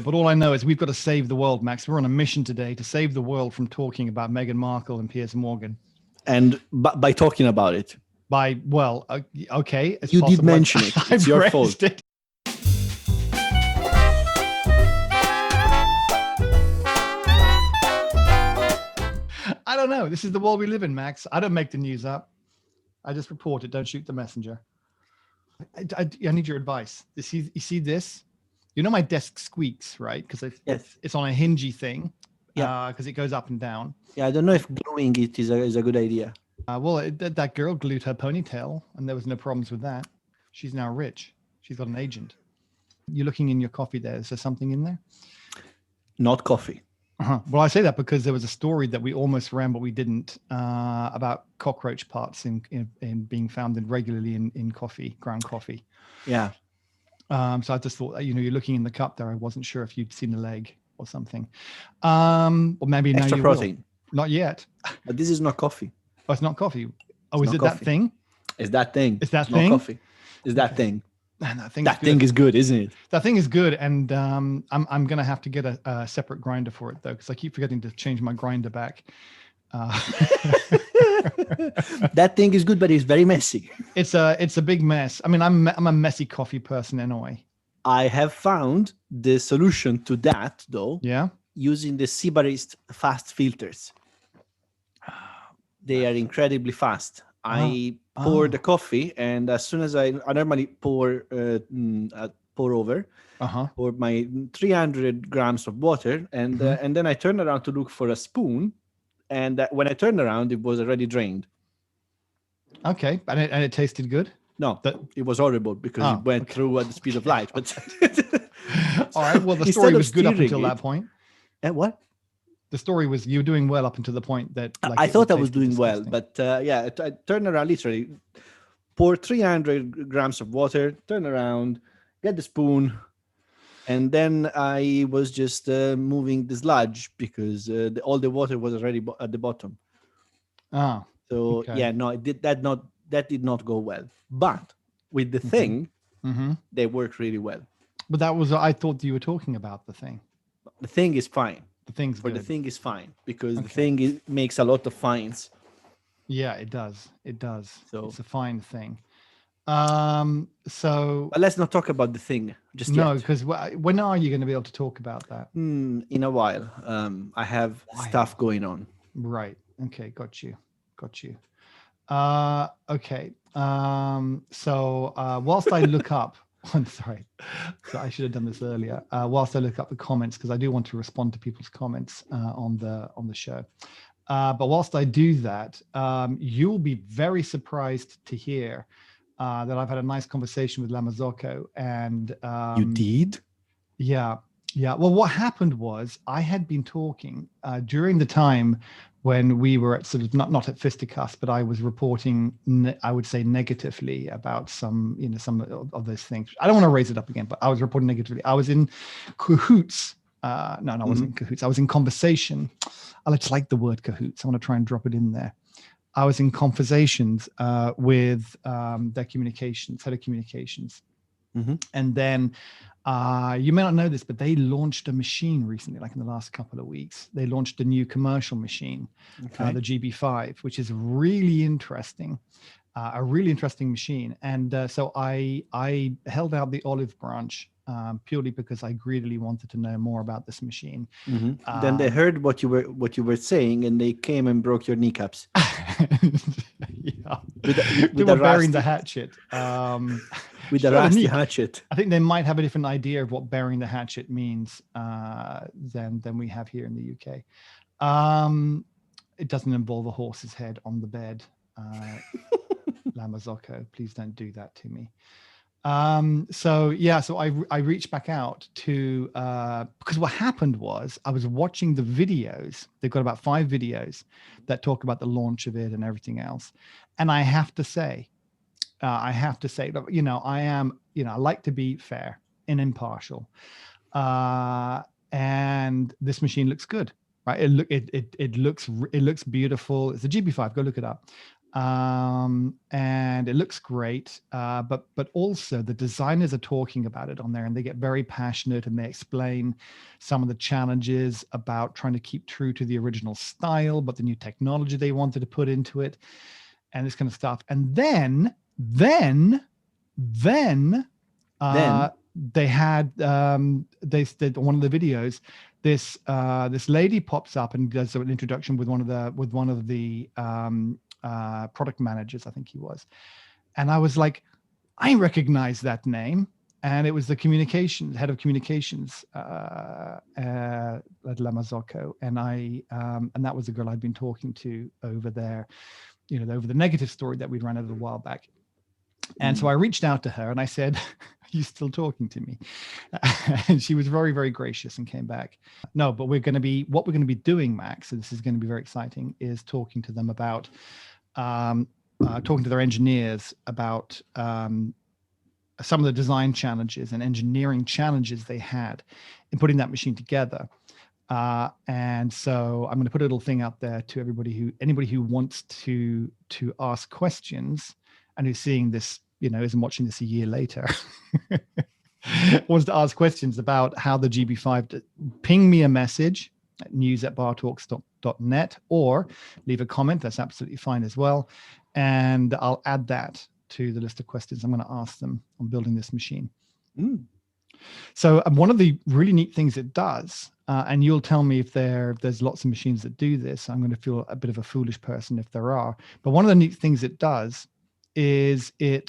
But all I know is we've got to save the world, Max. We're on a mission today to save the world from talking about Meghan Markle and Piers Morgan. And by talking about it. Okay. You did mention it. It's your fault. I don't know. This is the world we live in, Max. I don't make the news up. I just report it. Don't shoot the messenger. I need your advice. You see this? You know my desk squeaks, right? Because it's on a hingey thing. Yeah. Because it goes up and down. Yeah, I don't know if gluing it is a good idea. That girl glued her ponytail, and there was no problems with that. She's now rich. She's got an agent. You're looking in your coffee there. Is there something in there? Not coffee. Well, I say that because there was a story that we almost ran, but we didn't, about cockroach parts in being found regularly in coffee, ground coffee. Yeah. So I just thought, you're looking in the cup there. I wasn't sure if you'd seen a leg or something. Or maybe extra now you protein. Will. Not yet. But this is not coffee. Oh, it's not coffee. Oh, is it coffee. That thing? It's that thing. It's that thing? Not coffee. It's that thing. Man, that thing is good, isn't it? That thing is good, and I'm gonna have to get a separate grinder for it though, because I keep forgetting to change my grinder back. That thing is good, but it's very messy. It's a big mess. I mean, I'm a messy coffee person anyway. I have found the solution to that though. Yeah. Using the Seabarist fast filters. They are incredibly fast. I pour the coffee, and as soon as I normally pour over, pour my 300 grams of water, and then I turn around to look for a spoon, and when I turned around, it was already drained. Okay, and it tasted good? No, it was horrible because it went through at the speed of light. But all right, well, the story was good up until that point. And what? The story was you were doing well up until the point that I thought I was doing well, but I turned around, literally pour 300 grams of water, turn around, get the spoon, and then I was just moving the sludge because all the water was already at the bottom. That did not go well. But with the thing, they worked really well. But I thought you were talking about the thing. The thing is fine. The thing's good. The thing is fine because the thing makes a lot of fines. Yeah, it does. It does. So it's a fine thing. But let's not talk about the thing just yet. No, because when are you going to be able to talk about that? In a while. I have stuff going on. Right. Okay. Got you. Okay. Whilst I look up. I'm sorry. So I should have done this earlier. Whilst I look up the comments, because I do want to respond to people's comments on the show. But whilst I do that, you'll be very surprised to hear that I've had a nice conversation with Lamazocco. And you did? Yeah. Well, what happened was I had been talking during the time when we were at sort of not at fisticuffs, but I was reporting, I would say negatively about some of those things. I don't want to raise it up again, but I was reporting negatively. I was in cahoots. I wasn't in cahoots. I was in conversation. I just like the word cahoots. I want to try and drop it in there. I was in conversations with their communications, head of communications. And then you may not know this, but they launched a machine recently, like in the last couple of weeks. They launched a new commercial machine, the GB5, which is really interesting, a really interesting machine. And so I held out the olive branch purely because I greedily wanted to know more about this machine. Then they heard what you were saying, and they came and broke your kneecaps. Yeah, they were burying the hatchet. With a rusty hatchet. I think they might have a different idea of what burying the hatchet means than we have here in the UK. It doesn't involve a horse's head on the bed. Lamazocco, please don't do that to me. So I reached back out to because what happened was I was watching the videos. They've got about 5 videos that talk about the launch of it and everything else. And I have to say, I like to be fair and impartial. And this machine looks good, right? It looks beautiful. It's a GB5. Go look it up. and it looks great. But also the designers are talking about it on there, and they get very passionate, and they explain some of the challenges about trying to keep true to the original style, but the new technology they wanted to put into it, and this kind of stuff. And then they had they said one of the videos, this lady pops up and does an introduction with one of the product managers, I think he was, and I was like, I recognize that name, and it was the head of communications at La Mazzocco, and and that was the girl I'd been talking to over there, over the negative story that we'd run a little while back. And so I reached out to her and I said, are you still talking to me? And she was very, very gracious and came back. No, but what we're going to be doing, Max, and this is going to be very exciting, is talking to them about, talking to their engineers about some of the design challenges and engineering challenges they had in putting that machine together. And so I'm going to put a little thing out there to anybody who wants to ask questions, and who's seeing this, isn't watching this a year later, wants to ask questions about how the GB5, ping me a message at news@bartalks.net, or leave a comment. That's absolutely fine as well. And I'll add that to the list of questions I'm going to ask them on building this machine. So one of the really neat things it does, and you'll tell me if there's lots of machines that do this. I'm going to feel a bit of a foolish person if there are. But one of the neat things it does is so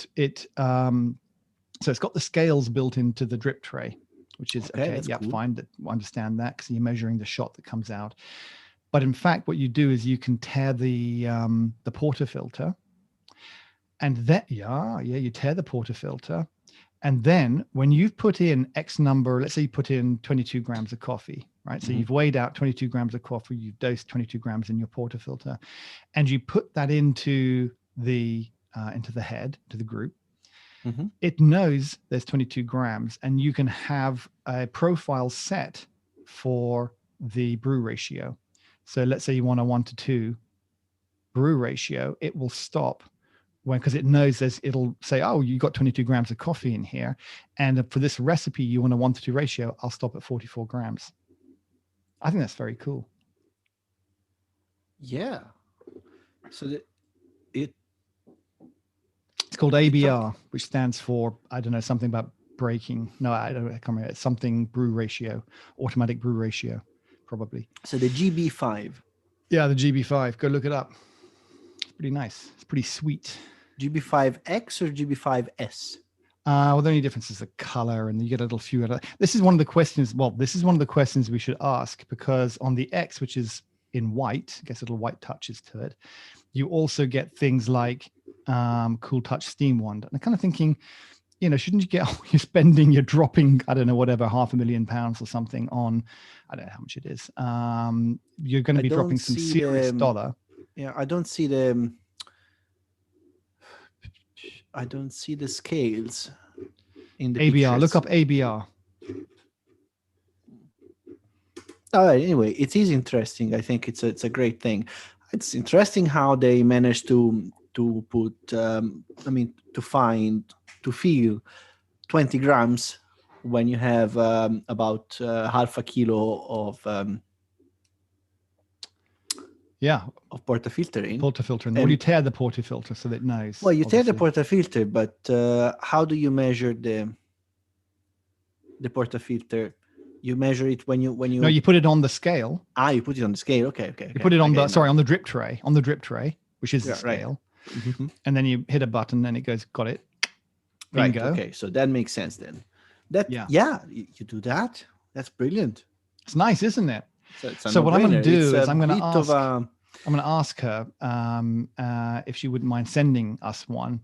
it's got the scales built into the drip tray, which is okay. Yeah, cool. Fine. I understand that, because you're measuring the shot that comes out. But in fact, what you do is you can tear the portafilter, and that you tear the portafilter, and then when you've put in X number, let's say you put in 22 grams of coffee, right? So you've weighed out 22 grams of coffee, you've dosed 22 grams in your portafilter, and you put that into the head, to the group. It knows there's 22 grams, and you can have a profile set for the brew ratio. So let's say you want a 1:2 brew ratio, it will stop because it knows it'll say, oh, you got 22 grams of coffee in here, and for this recipe you want a 1:2 ratio, I'll stop at 44 grams. I think that's very cool. Yeah. So it's called ABR, which stands for, I don't know, something about breaking. No, I can't remember. It's something brew ratio, automatic brew ratio, probably. So the GB5. Yeah, the GB5. Go look it up. It's pretty nice. It's pretty sweet. GB5X or GB5S? Well, the only difference is the color, and you get a little few. This is one of the questions. Well, this is one of the questions we should ask, because on the X, which is in white, gets little white touches to it, you also get things like Cool Touch Steam Wand. And I'm kind of thinking, shouldn't you get, you're dropping, I don't know, whatever, £500,000 or something on, I don't know how much it is. You're going to be dropping some serious dollar. Yeah, I don't see the scales in the ABR. pictures. Look up ABR. Anyway, it is interesting. I think it's a great thing. It's interesting how they managed to put, to feel 20 grams when you have about half a kilo of portafilter in. Portafilter. Well, you tear the portafilter so that it knows. Well, you tear the portafilter, but how do you measure the portafilter? You measure it when you. No, you put it on the scale. You put it on the scale. Okay. You put it on on the drip tray. On the drip tray, which is the scale. Right. Mm-hmm. And then you hit a button, and it goes, got it. Bingo. Right. Okay. So that makes sense then. You do that. That's brilliant. It's nice, isn't it? So what I'm going to do is I'm going to ask her if she wouldn't mind sending us one.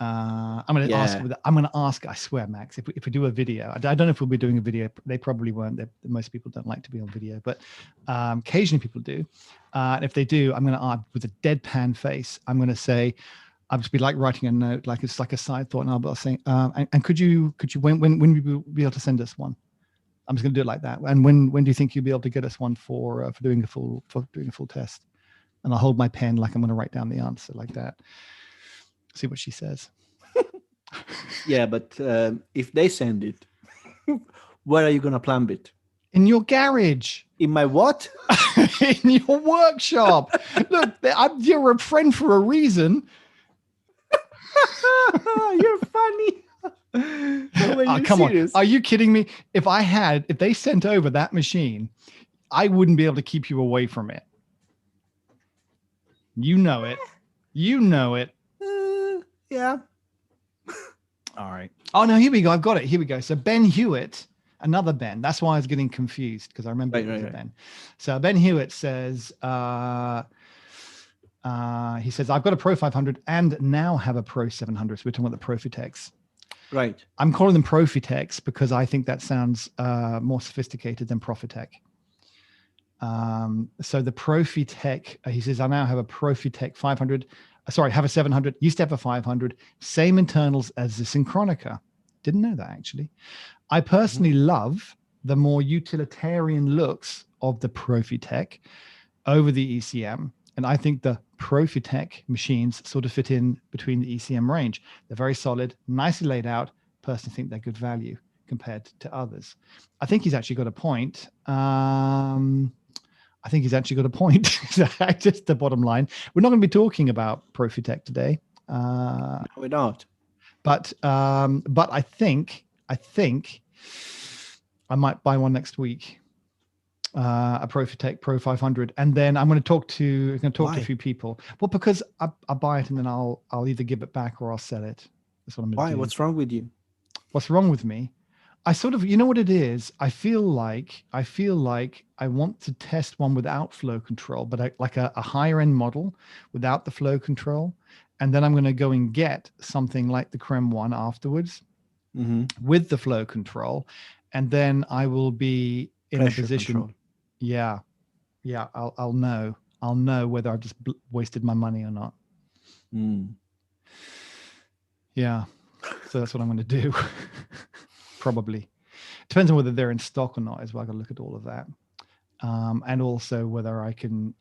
I'm going to ask. I swear, Max, if we do a video, I don't know if we'll be doing a video. They probably won't. Most people don't like to be on video, but occasionally people do. And if they do, I'm going to with a deadpan face, I'm going to say, I'll just be like writing a note, like it's like a side thought, and I'll be saying, and could you when will you be able to send us one? I'm just going to do it like that. And when do you think you'll be able to get us one for doing a full test? And I'll hold my pen like I'm going to write down the answer like that. See what she says. Yeah, but if they send it, where are you going to plumb it? In your garage. In my what? In your workshop. Look, you're a friend for a reason. You're funny. Come serious? On. Are you kidding me? If they sent over that machine, I wouldn't be able to keep you away from it. You know it. You know it. Yeah. All right. Oh, no, here we go. I've got it. Here we go. So Ben Hewitt, another Ben. That's why I was getting confused because I remember it was a Ben. So Ben Hewitt says, he says, I've got a Pro 500 and now have a Pro 700. So we're talking about the Profitex. Right. I'm calling them Profitex because I think that sounds more sophisticated than Profitec. So the Profitec, he says, I now have a Profitec 500. Have a 700. Used to have a 500. Same internals as the Synchronica. Didn't know that, actually. I personally love the more utilitarian looks of the Profitec over the ECM. And I think the Profitec machines sort of fit in between the ECM range. They're very solid, nicely laid out. Personally think they're good value compared to others. I think he's actually got a point. Just the bottom line. We're not going to be talking about Profitec today. No, we're not. But I think I might buy one next week. A Profitec Pro 500, and then I'm going to talk to a few people. Well, because I buy it and then I'll either give it back or I'll sell it. That's what I'm going to do. Why? What's wrong with you? What's wrong with me? I sort of, you know what it is? I feel like I want to test one without flow control, but like a higher end model without the flow control. And then I'm going to go and get something like the Creme one afterwards with the flow control. And then I will be in Pressure a position. Control. Yeah. I'll know whether I've just wasted my money or not. Yeah. So that's what I'm going to do. Probably. Depends on whether they're in stock or not as well. I got to look at all of that. And also whether I can,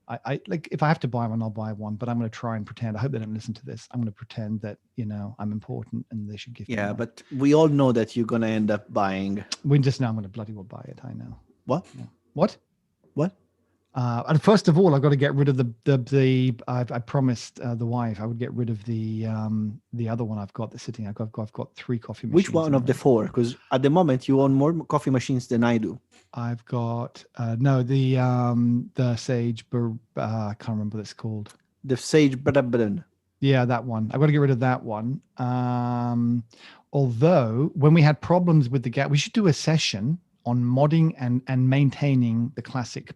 I like, if I have to buy one, I'll buy one, but I'm going to try and pretend. I hope they don't listen to this. I'm going to pretend that, I'm important and they should give me one. But we all know that you're going to end up buying. We just know I'm going to bloody well buy it. I know. What? Yeah. What? What? And first of all, I've got to get rid of I promised the wife I would get rid of the other one I've got that's sitting. I've got 3 coffee machines. Which one of the 4? Because at the moment you own more coffee machines than I do. I've got the Sage. I can't remember what it's called. The Sage Brabant. Yeah, that one. I've got to get rid of that one. Although when we had problems with the gas, we should do a session on modding and maintaining the classic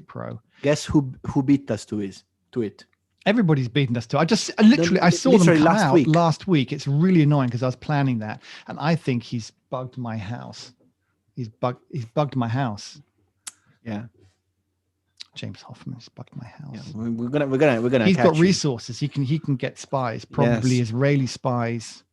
Pro. Guess who beat us to it? Everybody's beaten us to. I saw them come out last week. It's really annoying because I was planning that, and I think he's bugged my house. He's bugged my house. Yeah. James Hoffman's bugged my house. Yeah, we're gonna. He's got resources. He can get spies. Probably Israeli spies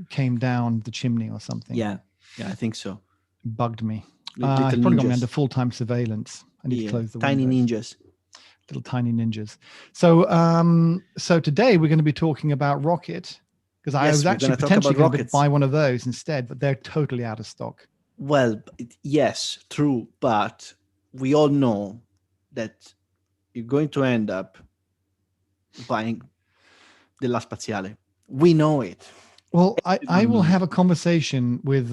came down the chimney or something. Yeah, I think so. Bugged me. He's probably got me under full-time surveillance. I need to close the tiny windows. ninjas. Little tiny ninjas. So today we're going to be talking about Rocket, because I was actually potentially going to buy one of those instead, but they're totally out of stock. Well, yes, true, but we all know that you're going to end up buying the La Spaziale. We know it. Well, I will have a conversation with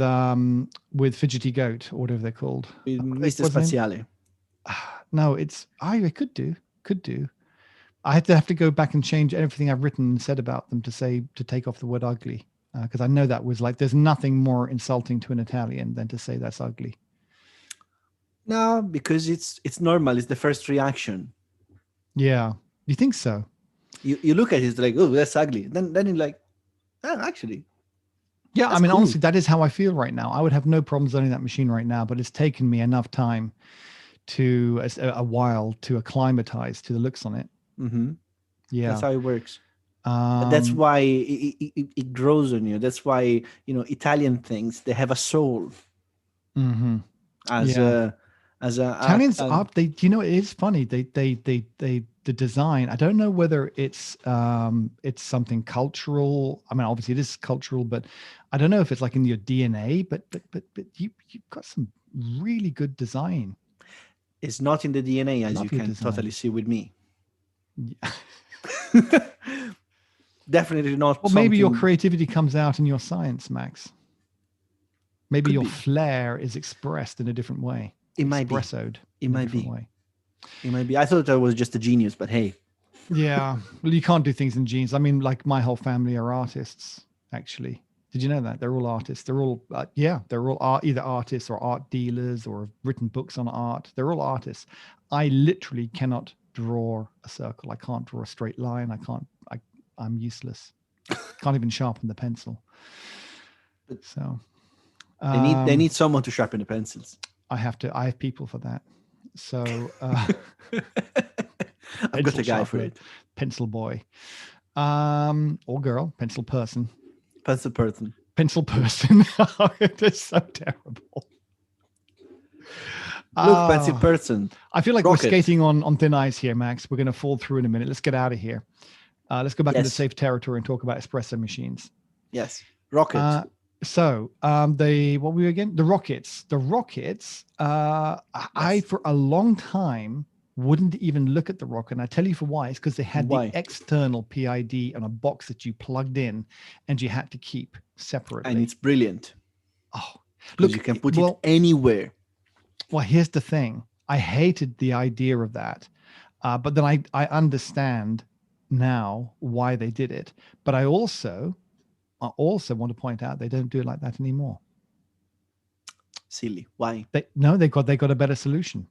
Fidgety Goat, or whatever they're called. With Mr. Spaziale. No, I could do. I have to go back and change everything I've written and said about them to take off the word ugly, because I know that was like, there's nothing more insulting to an Italian than to say that's ugly. No, because it's normal. It's the first reaction. Yeah, you think so? You look at it, it's like, oh, that's ugly. Then you're like, oh, actually. Yeah, I mean, cool. Honestly, that is how I feel right now. I would have no problems owning that machine right now, but it's taken me enough time to acclimatize to the looks on it. Mm-hmm. Yeah, that's how it works. That's why it grows on you. That's why, Italian things, they have a soul. Mm-hmm. as Italians are, they, you know, it is funny. The design, I don't know whether it's something cultural. I mean, obviously it is cultural, but I don't know if it's like in your DNA, but you've got some really good design. It's not in the DNA, as you can totally see with me. Yeah. Definitely not. Well, maybe your creativity comes out in your science, Max. Maybe your flair is expressed in a different way. It might be. It might be. It might be. I thought I was just a genius, but hey. Yeah. Well, you can't do things in genes. I mean, like my whole family are artists, actually. Did you know that? They're all artists. They're all, they're all either artists or art dealers or have written books on art. They're all artists. I literally cannot draw a circle. I can't draw a straight line. I'm useless. Can't even sharpen the pencil. So they need someone to sharpen the pencils. I have people for that. So I've got a guy for it. Pencil boy, or girl, pencil person. Pencil person. It is so terrible. Look, pencil person. I feel like Rocket. We're skating on thin ice here, Max. We're going to fall through in a minute. Let's get out of here. Let's go back into safe territory and talk about espresso machines. Yes, Rocket. What were we again? The Rockets. I for a long time wouldn't even look at the Rocket, and I tell you for why. It's because they had the external PID on a box that you plugged in, and you had to keep separately. And it's brilliant. Oh, look, you can put it anywhere. Well, here's the thing. I hated the idea of that, but then I understand now why they did it. But I also want to point out they don't do it like that anymore. Silly. Why? They got a better solution.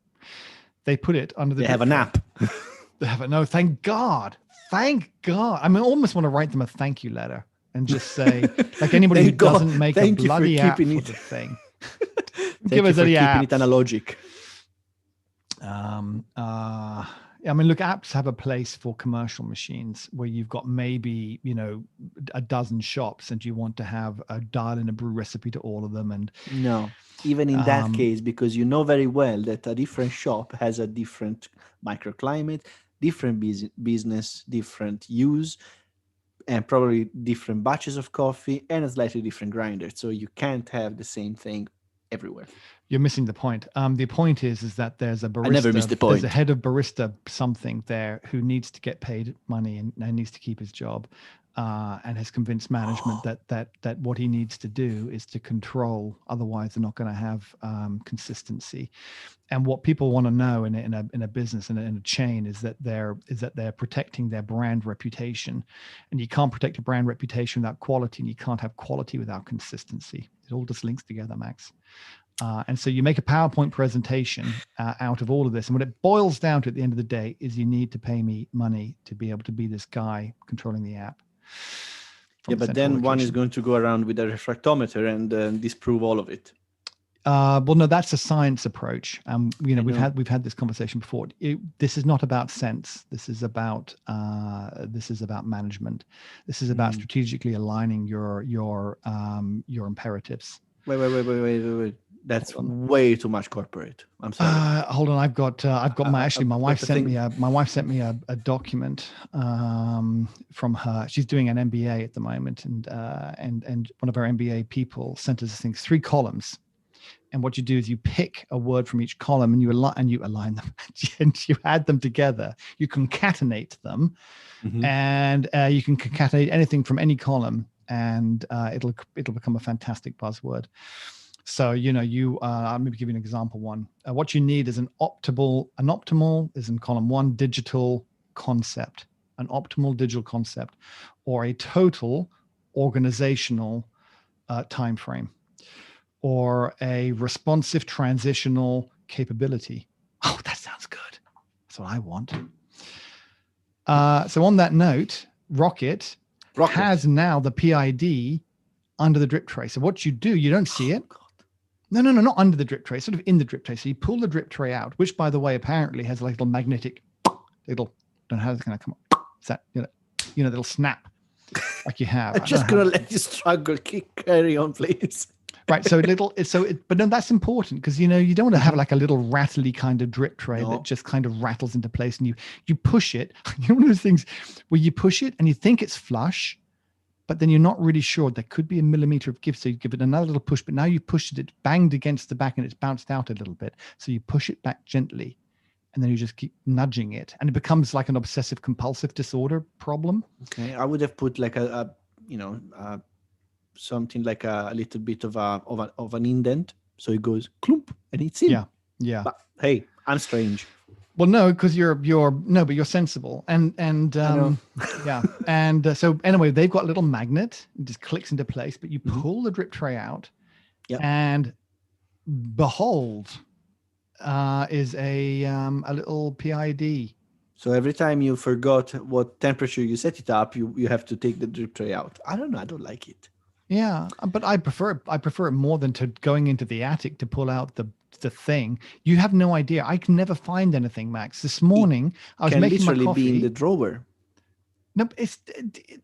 They put it under the. They have an app. They have it. No, thank God. Thank God. I mean, I almost want to write them a thank you letter and just say, like anybody who doesn't make a bloody app for the thing. Give us any app. Keeping it analogic. I mean, look, apps have a place for commercial machines where you've got maybe, a dozen shops and you want to have a dial in a brew recipe to all of them. And no, even in that case, because you know very well that a different shop has a different microclimate, different business, different use, and probably different batches of coffee and a slightly different grinder. So you can't have the same thing everywhere. You're missing the point. The point is that there's a barista. I never missed the point. There's a head of barista something there who needs to get paid money and needs to keep his job, and has convinced management that what he needs to do is to control. Otherwise, they're not going to have consistency. And what people want to know in a business in a chain is that they're protecting their brand reputation, and you can't protect a brand reputation without quality, and you can't have quality without consistency. It all just links together, Max. And so you make a PowerPoint presentation out of all of this. And what it boils down to at the end of the day is you need to pay me money to be able to be this guy controlling the app. Yeah, but then one is going to go around with a refractometer and disprove all of it. Well, no, that's a science approach. We've had this conversation before. This is not about sense. This is about management. This is about strategically aligning your imperatives. Wait. That's way too much corporate. I'm sorry. Hold on. I've got my wife sent me a document from her. She's doing an MBA at the moment, and one of our MBA people sent us 3 columns. And what you do is you pick a word from each column and you align them and you add them together. You concatenate them, and you can concatenate anything from any column, and it'll become a fantastic buzzword. So, I'll maybe give you an example one. What you need is an optimal is in column 1, digital concept, an optimal digital concept, or a total organizational time frame, or a responsive transitional capability. Oh, that sounds good. That's what I want. So on that note, Rocket has now the PID under the drip tray. So what you do, you don't see it. No, not under the drip tray, sort of in the drip tray. So you pull the drip tray out, which, by the way, apparently has a little magnetic, don't know how it's going to come up. Is that, that'll snap like you have. I'm just going to let you struggle. Carry on, please. Right. So but no, that's important because, you don't want to have like a little rattly kind of drip tray that just kind of rattles into place and you push it. One of those things where you push it and you think it's flush, but then you're not really sure. There could be a millimeter of give. So you give it another little push, but now you pushed it, it's banged against the back and it's bounced out a little bit. So you push it back gently and then you just keep nudging it and it becomes like an obsessive compulsive disorder problem. Okay. I would have put like something like a little bit of an indent. So it goes clump and it's in. Yeah. Yeah. But hey, I'm strange. Well, no, because but you're sensible, and yeah, and so anyway, they've got a little magnet, it just clicks into place, but you pull the drip tray out, and behold, is a little PID. So every time you forgot what temperature you set it up, you have to take the drip tray out. I don't know, I don't like it. Yeah, but I prefer it more than to going into the attic to pull out the thing. You have no idea. I can never find anything, Max. This morning I was making my coffee. Be in the drawer. No,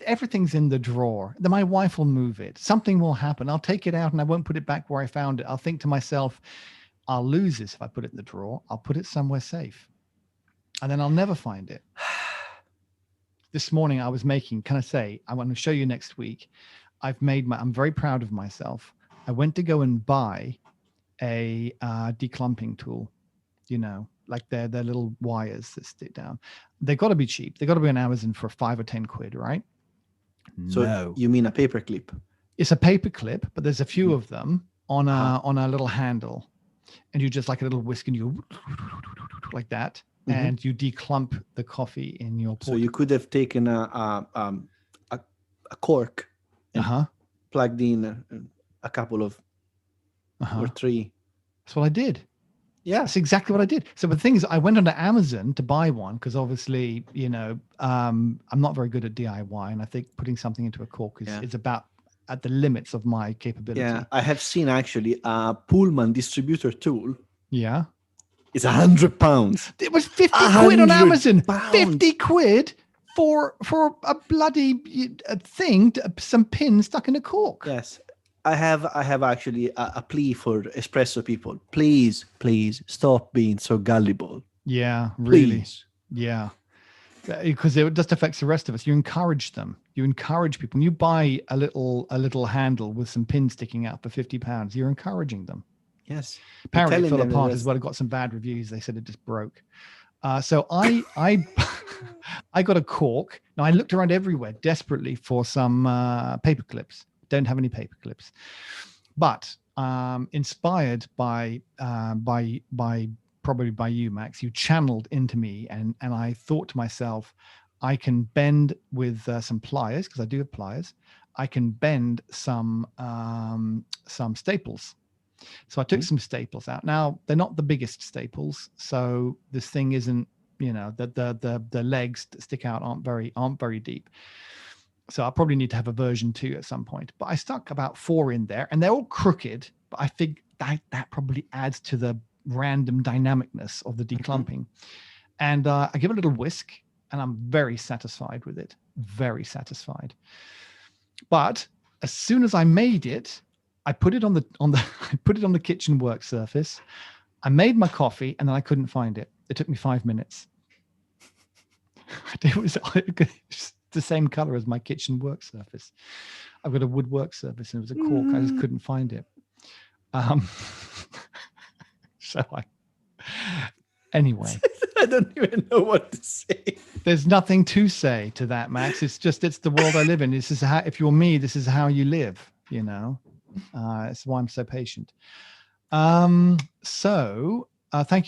everything's in the drawer. Then my wife will move it. Something will happen. I'll take it out and I won't put it back where I found it. I'll think to myself, I'll lose this if I put it in the drawer. I'll put it somewhere safe, and then I'll never find it. This morning I was making. Can I say? I want to show you next week. I'm very proud of myself. I went to go and buy a declumping tool, like they're little wires that stick down. They've got to be cheap. They've got to be on Amazon for 5 or 10 quid, right? So no. You mean a paper clip? It's a paper clip, but there's a few of them on a little handle, and you just like a little whisk and you like that, and you declump the coffee in your pot. So you could have taken a cork and plugged in a couple of or 3. That's what I did. Yeah, that's exactly what I did. So the thing is, I went onto Amazon to buy one because obviously, I'm not very good at DIY, and I think putting something into a cork is about at the limits of my capability. Yeah, I have seen actually a Pullman distributor tool. Yeah, it's £100. It was 50 quid on Amazon. 50 quid for a bloody thing, some pins stuck in a cork. Yes. I have actually a plea for espresso people. Please stop being so gullible. Yeah, really. Please. Yeah. Because it just affects the rest of us. You encourage them. You encourage people. When you buy a little handle with some pins sticking out for £50, you're encouraging them. Yes. Apparently it fell apart as well. It got some bad reviews. They said it just broke. So I I got a cork. Now I looked around everywhere desperately for some paper clips. Don't have any paper clips, but inspired by probably by you, Max, you channeled into me, and I thought to myself, I can bend with some pliers, because I do have pliers. I can bend some staples. So I took some staples out. Now they're not the biggest staples, so this thing isn't, the legs that stick out aren't very deep. So I'll probably need to have a version 2 at some point. But I stuck about 4 in there, and they're all crooked. But I think that probably adds to the random dynamicness of the declumping. And I give it a little whisk, and I'm very satisfied with it. Very satisfied. But as soon as I made it, I put it on the kitchen work surface. I made my coffee, and then I couldn't find it. It took me 5 minutes. It was the same color as my kitchen work surface. I've got a wood work surface, and it was a cork. I just couldn't find it. Anyway, I don't even know what to say. There's nothing to say to that, Max. It's the world I live in. This is how, if you're me, this is how you live. It's why I'm so patient. Thank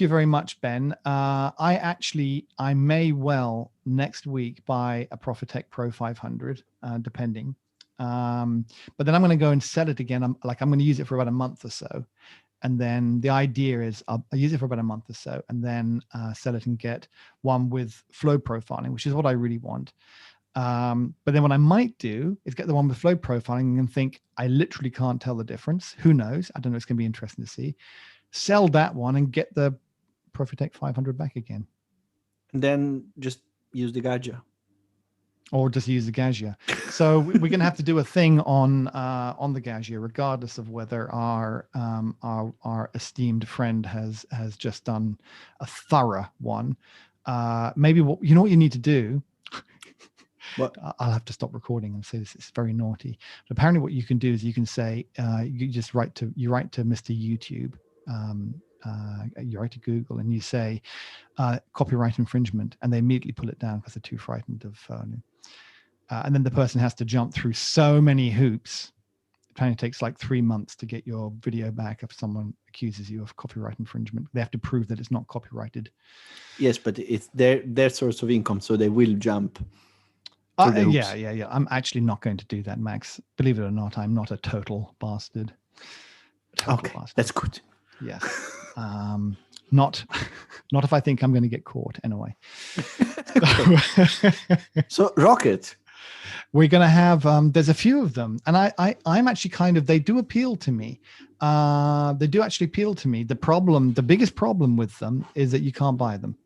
you very much, Ben. I may well next week buy a Profitec Pro 500, depending. But then I'm going to go and sell it again. I'm going to use it for about a month or so. And then the idea is I'll use it for about a month or so, and then sell it and get one with flow profiling, which is what I really want. But then what I might do is get the one with flow profiling and think, I literally can't tell the difference. Who knows? I don't know. It's going to be interesting to see. Sell that one and get the Profitec 500 back again. And then just use the Gadget. or just use the Gaggia. So we're going to have to do a thing on the Gaggia, regardless of whether our esteemed friend has just done a thorough one. Maybe what you need to do. What? I'll have to stop recording and say this is very naughty. But apparently, what you can do is you can say you just write to Mr. YouTube. You write to Google and you say copyright infringement, and they immediately pull it down because they're too frightened of. And then the person has to jump through so many hoops. Apparently, it takes like 3 months to get your video back if someone accuses you of copyright infringement. They have to prove that it's not copyrighted. Yes, but it's their source of income, so they will jump. Yeah. I'm actually not going to do that, Max. Believe it or not, I'm not a total bastard. Bastard. That's good. Yeah. Not if I think I'm going to get caught anyway. So Rocket. We're going to have, there's a few of them. And I'm actually they do appeal to me. They do actually appeal to me. The biggest problem with them is that you can't buy them.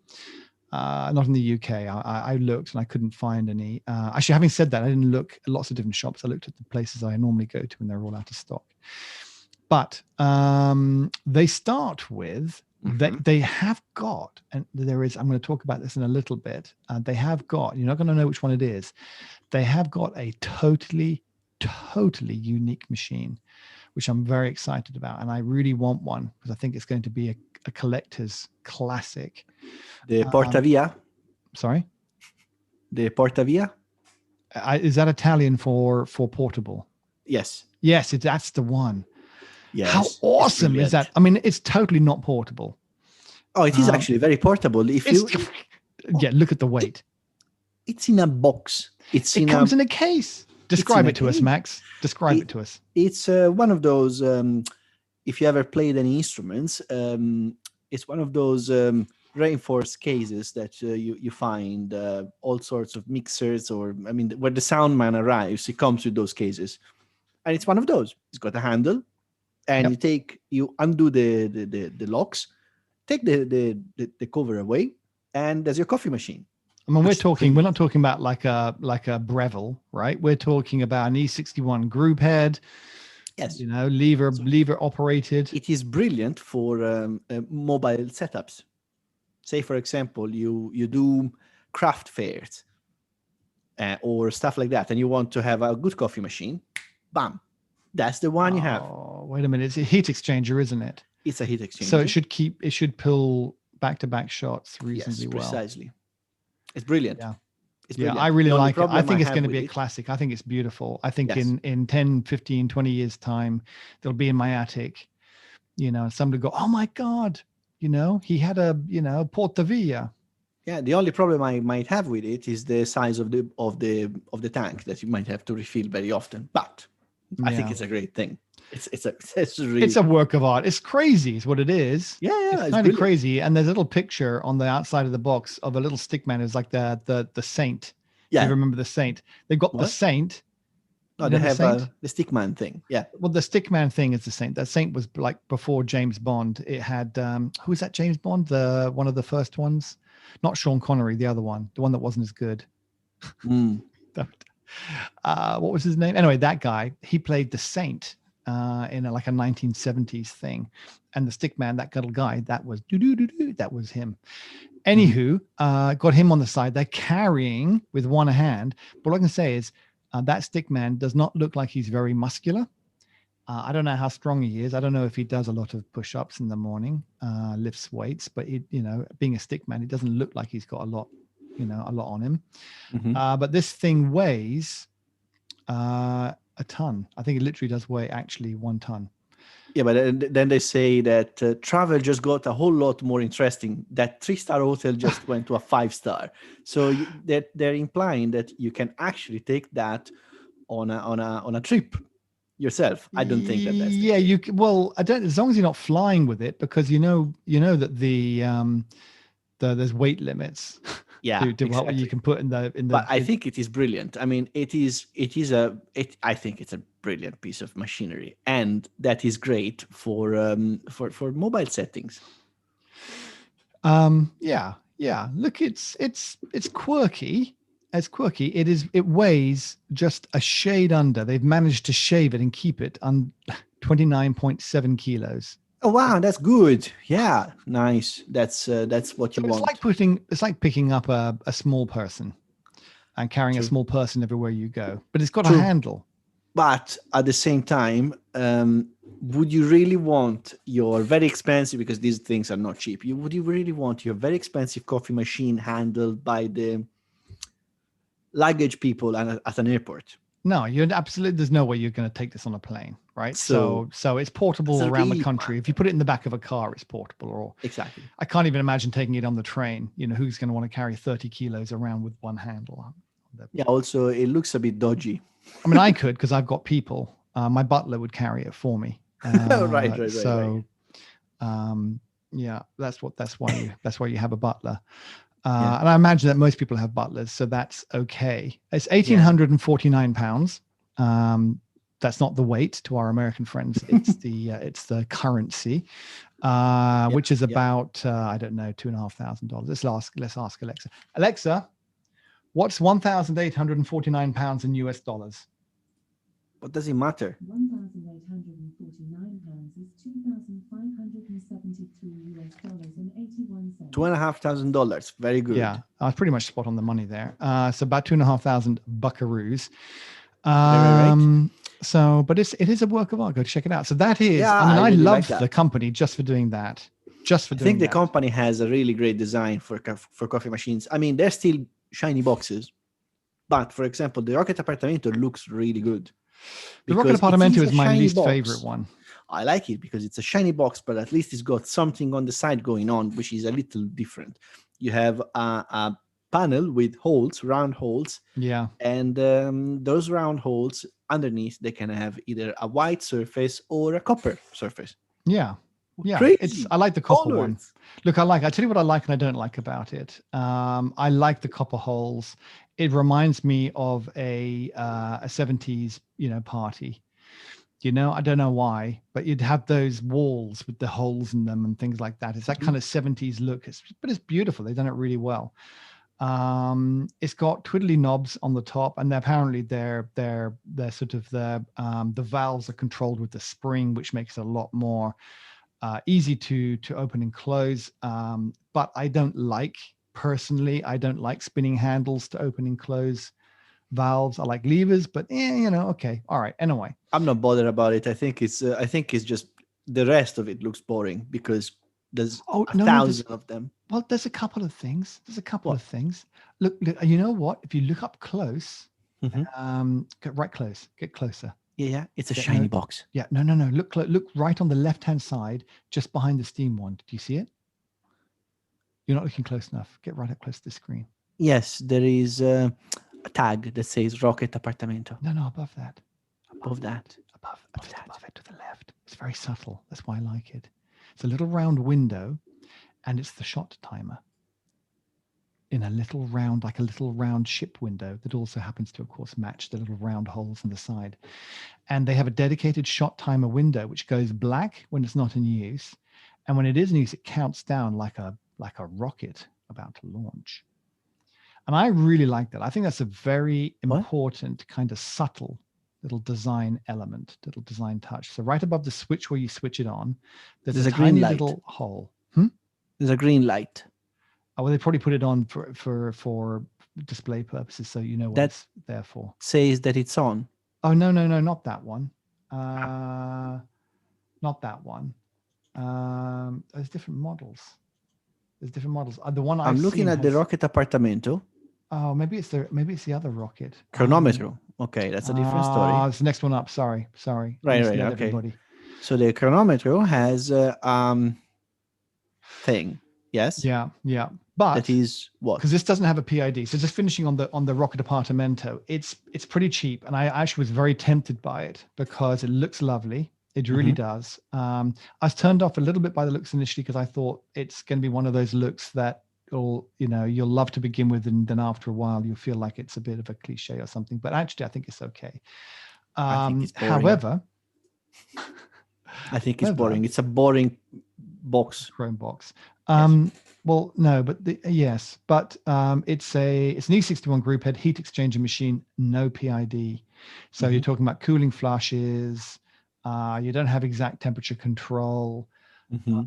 Not in the UK. I looked and I couldn't find any. Actually, having said that, I didn't look at lots of different shops. I looked at the places I normally go to and they're all out of stock. But they start with, they have got, and there is, I'm going to talk about this in a little bit. They have got, you're not going to know which one it is. They have got a totally unique machine, which I'm very excited about. And I really want one because I think it's going to be a collector's classic. The Portavia. Sorry? The Portavia? Is that Italian for portable? Yes. Yes, that's the one. Yes. How awesome is that? I mean, it's totally not portable. Oh, it is actually very portable. Yeah, look at the weight. It's in a box. It comes in a case. Describe it to us, Max. Describe it to us. It's one of those, if you ever played any instruments, it's one of those reinforced cases that you find all sorts of mixers where the sound man arrives, it comes with those cases. And it's one of those. It's got a handle. And you undo the locks, take the cover away, and there's your coffee machine. I mean, we're not talking about like a Breville, right? We're talking about an E61 group head. Yes. Lever operated. It is brilliant for mobile setups. Say, for example, you do craft fairs or stuff like that, and you want to have a good coffee machine. Bam. That's the one you have. Oh, wait a minute. It's a heat exchanger, isn't it? It's a heat exchanger. So it should pull back-to-back shots reasonably well. Yes, precisely. It's brilliant. Yeah. It's brilliant. I really like it. I think it's going to be a classic. I think it's beautiful. I think in 10, 15, 20 years time, they'll be in my attic, and somebody go, oh my God, he had a, Portavia. Yeah. The only problem I might have with it is the size of the tank that you might have to refill very often. But I think it's a great thing. It's a work of art. It's crazy is what it is. Yeah. It's kind of crazy. And there's a little picture on the outside of the box of a little stick man who's like the saint. Yeah. You remember the saint? They've got the saint. No, they have the stick man thing. Yeah. Well, the stick man thing is the saint. That saint was like before James Bond. It had who was that James Bond? One of the first ones. Not Sean Connery, the other one. The one that wasn't as good. What was his name? Anyway, that guy, he played the saint in a 1970s thing, and the stickman, that little guy, that was him. Anywho, got him on the side. They're carrying with one hand. But all I can say is that stickman does not look like he's very muscular. I don't know how strong he is. I don't know if he does a lot of push-ups in the morning, lifts weights, but being a stickman, it doesn't look like he's got a lot on him. But this thing weighs a ton. I think it literally does weigh actually 1 ton. Yeah, but then they say that travel just got a whole lot more interesting. That 3-star hotel just went to a 5-star. So they're implying that you can actually take that on a trip yourself. I don't think that's you. Well, I don't. As long as you're not flying with it, because you know that there's weight limits. Yeah, to exactly. What you can put in the. But I think it is brilliant. I mean, I think it's a brilliant piece of machinery, and that is great for mobile settings. Yeah. Look, it's quirky, It's quirky. It weighs just a shade under. They've managed to shave it and keep it on 29.7 kilos. Oh wow, that's good. Yeah, nice. That's what you It's want. it's like picking up a small person and carrying a small person everywhere you go. But it's got a handle. But at the same time, would you really want your very expensive, because these things are not cheap, would you really want your very expensive coffee machine handled by the luggage people at an airport? No, you're absolutely, there's no way you're going to take this on a plane, right? So it's portable around the country. If you put it in the back of a car, it's portable. Or exactly. I can't even imagine taking it on the train. Who's going to want to carry 30 kilos around with one handle? Yeah, also it looks a bit dodgy. I mean, I could, because I've got people. My butler would carry it for me. Right. Yeah, that's why you have a butler. And I imagine that most people have butlers, so that's okay. It's 1,849 pounds. That's not the weight to our American friends. It's the currency, which is about I don't know, $2,500. Let's ask Alexa. Alexa, what's 1,849 pounds in US dollars? What does it matter? 1,849 pounds is $2,573 and 81 cents. $2,500. Very good. Yeah, I was pretty much spot on the money there. So about 2,500 buckaroos. Right. So, but it is a work of art. Go check it out. So that is. Yeah, I mean, I really love the company just for doing that. I think the company has a really great design for coffee machines. I mean, they're still shiny boxes, but for example, the Rocket Apartamento looks really good. The Rocket Apartamento is my least favorite one. I like it because it's a shiny box, but at least it's got something on the side going on, which is a little different. You have a panel with holes, round holes. Yeah. And those round holes underneath, they can have either a white surface or a copper surface. Yeah. Yeah. I like the copper one. Look, I tell you what I like and I don't like about it. I like the copper holes. It reminds me of a 70s, party. I don't know why, but you'd have those walls with the holes in them and things like that. It's that kind of 70s look. But it's beautiful. They've done it really well. It's got twiddly knobs on the top, and apparently they're sort of the valves are controlled with the spring, which makes it a lot more easy to open and close. But I don't like spinning handles to open and close valves. I like levers, but okay, all right. Anyway, I'm not bothered about it. I think it's just the rest of it looks boring because there's thousand of them. Well, there's a couple of things. Of things. Look, you know what? If you look up close, get right close, get closer. Yeah. It's a shiny box. Yeah, no. Look right on the left-hand side, just behind the steam wand. Do you see it? You're not looking close enough. Get right up close to the screen. Yes, there is a tag that says Rocket Apartamento. No, above that. Above that. Above it to the left. It's very subtle. That's why I like it. It's a little round window, and it's the shot timer in a little round ship window that also happens to, of course, match the little round holes in the side. And they have a dedicated shot timer window, which goes black when it's not in use. And when it is in use, it counts down like a rocket about to launch. And I really like that. I think that's a very important kind of subtle little design element, little design touch. So right above the switch where you switch it on, there's a tiny little hole. There's a green light. Oh, well, they probably put it on for display purposes, so you know what it's there for. Says that it's on. Oh, no, not that one. Not that one. There's different models. The one I'm looking at the Rocket Apartamento. Oh, maybe it's the other rocket. Chronometro. Okay, that's a different story. It's the next one up. Sorry. Right. Okay. Everybody. So the chronometro has thing. Yes. Yeah. But that is what? Because this doesn't have a PID. So just finishing on the Rocket Apartamento, it's pretty cheap, and I actually was very tempted by it because it looks lovely. It really does. I was turned off a little bit by the looks initially because I thought it's going to be one of those looks that you'll love to begin with, and then after a while you'll feel like it's a bit of a cliche or something. But actually, I think it's okay. However, I think it's boring. It's a boring box. Chrome box. Well, no, but yes, but it's an E61 group head heat exchanger machine, no PID. So you're talking about cooling flushes. You don't have exact temperature control. There's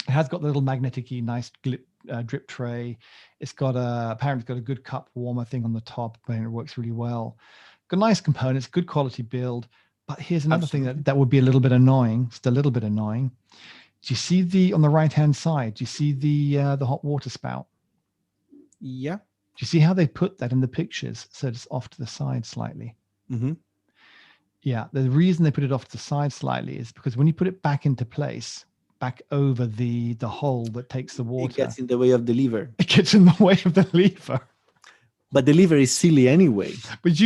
it has got the little magnetic-y nice drip tray. It's got apparently got a good cup warmer thing on the top, and it works really well. Got nice components, good quality build. But here's another thing that would be a little bit annoying, just a little bit annoying. Do you see on the right-hand side, do you see the hot water spout? Yeah. Do you see how they put that in the pictures? So it's off to the side slightly. Yeah, the reason they put it off to the side slightly is because when you put it back into place, back over the hole that takes the water, it gets in the way of the lever. It gets in the way of the lever. But the lever is silly anyway. But it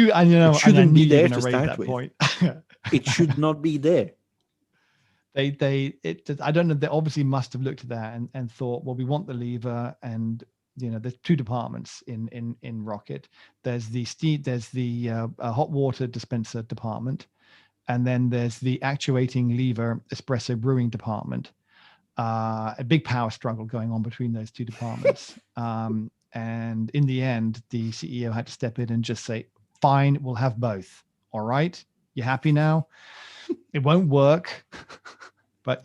shouldn't be there to start with. Point. It should not be there. I don't know. They obviously must have looked at that and thought, well, we want the lever, and there's two departments in Rocket. There's the hot water dispenser department, and then there's the actuating lever espresso brewing department. A big power struggle going on between those two departments. And in the end, the CEO had to step in and just say, fine, we'll have both. All right. You happy now? It won't work, but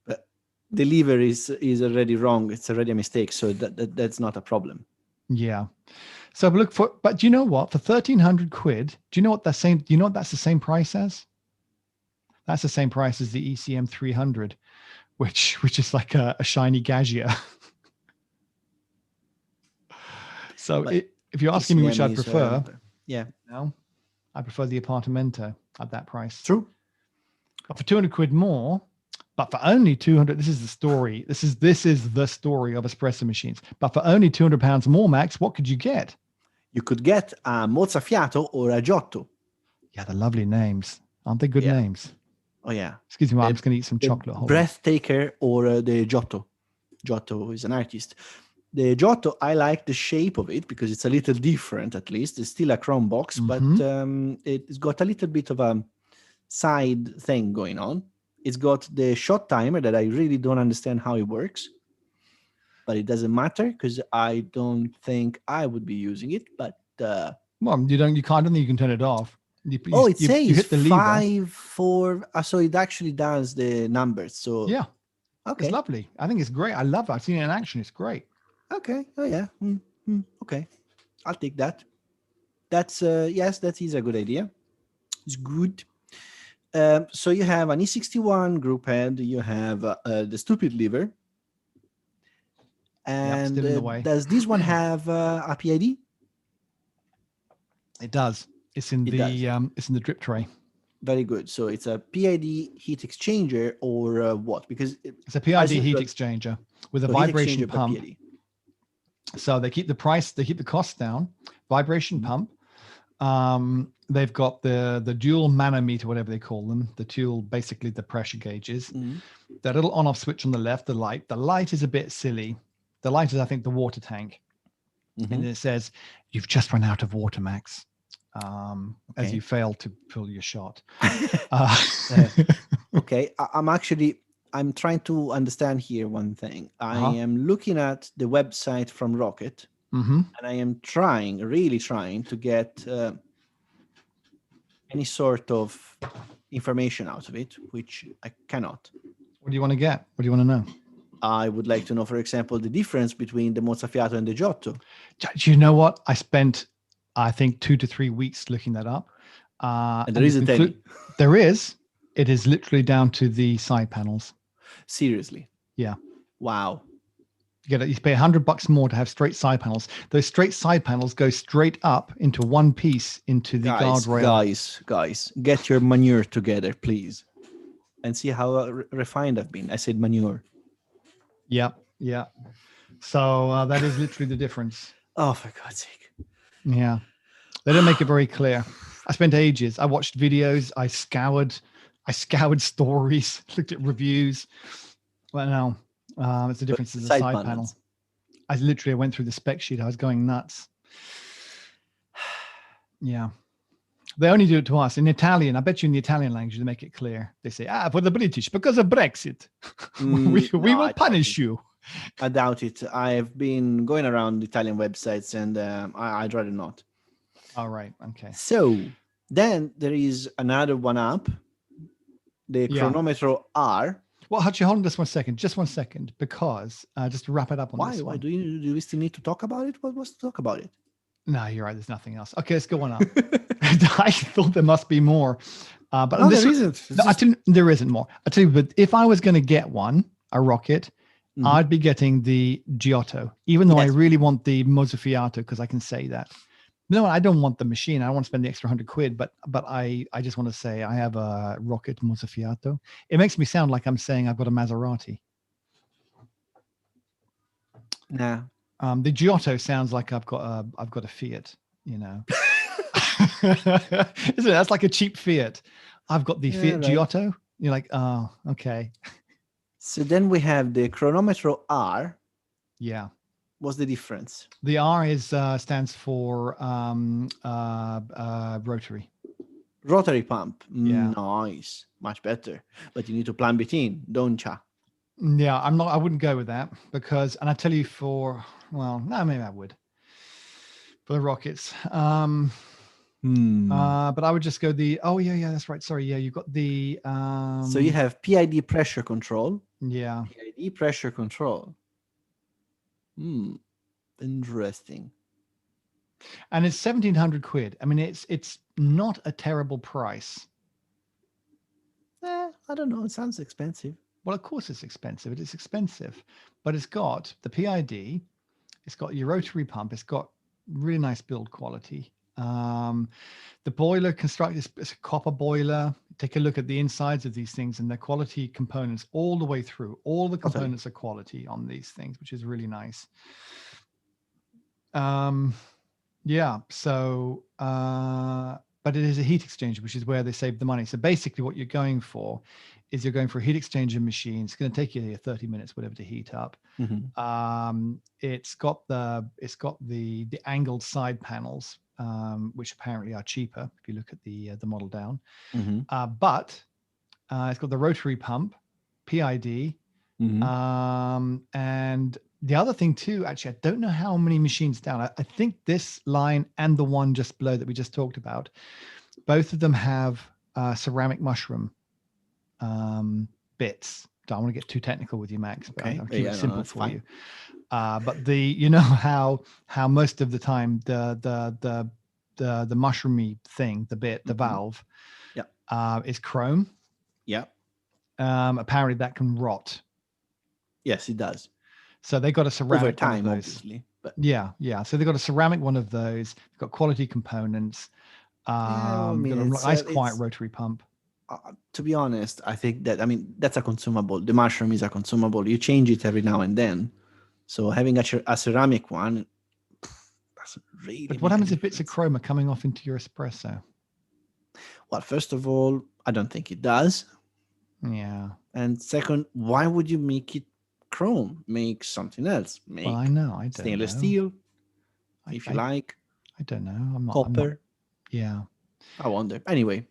But the lever is already wrong. It's already a mistake. So that's not a problem. Yeah. So but do you know what? For 1,300 quid, do you know what that's saying? Do you know what that's the same price as? That's the same price as the ECM 300, which is like a shiny Gaggia. So if you're asking me which I prefer, I prefer the Apartamento at that price. True. But for 200 quid more, but for only 200, this is the story. This is the story of espresso machines. But for only £200 more, Max, what could you get? You could get a mozzafiato or a giotto. Yeah, the lovely names. Aren't they good names? Oh, yeah. Excuse me, I'm just going to eat some chocolate. Breathtaker or the Giotto. Giotto is an artist. The Giotto, I like the shape of it because it's a little different, at least. It's still a chrome box, but it's got a little bit of a side thing going on. It's got the shot timer that I really don't understand how it works. But it doesn't matter because I don't think I would be using it. But well, you don't think you can turn it off. It says you hit the lever. 5, 4. So it actually does the numbers. So yeah, okay, it's lovely. I think it's great. I love it. I've seen it in action. It's great. Okay. Oh yeah. Okay, I'll take that. That's yes, that is a good idea. It's good. So you have an E61 group head. You have the stupid lever. And still in the way. Does this one have a PID? It does. It's in the drip tray. Very good. So it's a PID heat exchanger or what? Because it's a PID heat exchanger with a vibration pump. So they keep the costs down. Vibration pump. They've got the dual manometer, whatever they call them. The dual, basically the pressure gauges. That little on-off switch on the left. The light is a bit silly. The light is, I think, the water tank. And it says, "You've just run out of water, Max." As you fail to fill your shot. Okay, I'm trying to understand here one thing. I am looking at the website from Rocket, and I am really trying to get any sort of information out of it, which I cannot. What do you want to get? What do you want to know? I would like to know, for example, the difference between the mozzafiato and the giotto. Do you know what? I spent, I think, 2 to 3 weeks looking that up. And there isn't any. There is. It is literally down to the side panels. Seriously? Yeah. Wow. You pay $100 more to have straight side panels. Those straight side panels go straight up into one piece into the guardrail. Guys, get your manure together, please. And see how refined I've been. I said manure. Yeah. So that is literally the difference. Oh, for God's sake. Yeah. They don't make it very clear. I spent ages. I watched videos. I scoured stories, looked at reviews. Well, no, it's the difference in the side panel. I literally went through the spec sheet. I was going nuts. Yeah. They only do it to us. In Italian, I bet you in the Italian language, they make it clear. They say, for the British, because of Brexit, we will punish you. I doubt it. I've been going around Italian websites and I'd rather not. All right. Okay. So then there is another one up, the Chronometro R. Well, actually, hold on just 1 second. Just 1 second, because just to wrap it up on this one. Why? Do we still need to talk about it? What was to talk about it? No, you're right. There's nothing else. Okay, let's go on up. I thought there must be more. But no, there isn't. There isn't more. I tell you, but if I was going to get a rocket, I'd be getting the Giotto, even though I really want the Mozzafiato, because I can say that. No, I don't want the machine. I don't want to spend the extra £100, but I just want to say I have a Rocket Mozzafiato. It makes me sound like I'm saying I've got a Maserati. Nah. The Giotto sounds like I've got a Fiat, you know. Isn't it? That's like a cheap Fiat. I've got the Fiat Giotto. You're like, oh, okay. So then we have the Chronometro R. Yeah. What's the difference? The R stands for rotary. Rotary pump. Yeah. Nice. Much better. But you need to plumb it in, don't you? Yeah, I wouldn't go with that because, and I tell you maybe I would. For the rockets. But I would just go that's right. Sorry. Yeah, you've got the so you have PID pressure control. Yeah. PID pressure control. Interesting. And it's £1,700. I mean, it's not a terrible price. I don't know. It sounds expensive. Well, of course it's expensive. It is expensive, but it's got the PID. It's got your rotary pump. It's got really nice build quality. The boiler constructed is a copper boiler. Take a look at the insides of these things and the quality components all the way through. All the components are quality on these things, which is really nice. But it is a heat exchanger, which is where they save the money. So basically what you're going for is a heat exchanger machine. It's going to take you 30 minutes, whatever, to heat up. It's got the angled side panels, which apparently are cheaper if you look at the model down. But it's got the rotary pump, PID, and the other thing too, actually, I don't know how many machines down. I think this line and the one just below that we just talked about, both of them have ceramic mushroom bits. Don't want to get too technical with you, Max, but I'll keep it simple for you. But how most of the time the mushroomy thing, the valve, is chrome. Yeah. Apparently that can rot. Yes, it does. So they got a ceramic over time, one of those. obviously. But yeah. So they got a ceramic one of those. They've got quality components. Got a nice quiet rotary pump. To be honest, I think that's a consumable. The mushroom is a consumable. You change it every now and then. So having a ceramic one, doesn't really. But what happens if bits of chrome are coming off into your espresso? Well, first of all, I don't think it does. Yeah. And second, why would you make it chrome? Make something else. Well, I know. I don't stainless know. steel, if you like. I don't know. I'm not. Copper. Yeah. I wonder. Anyway,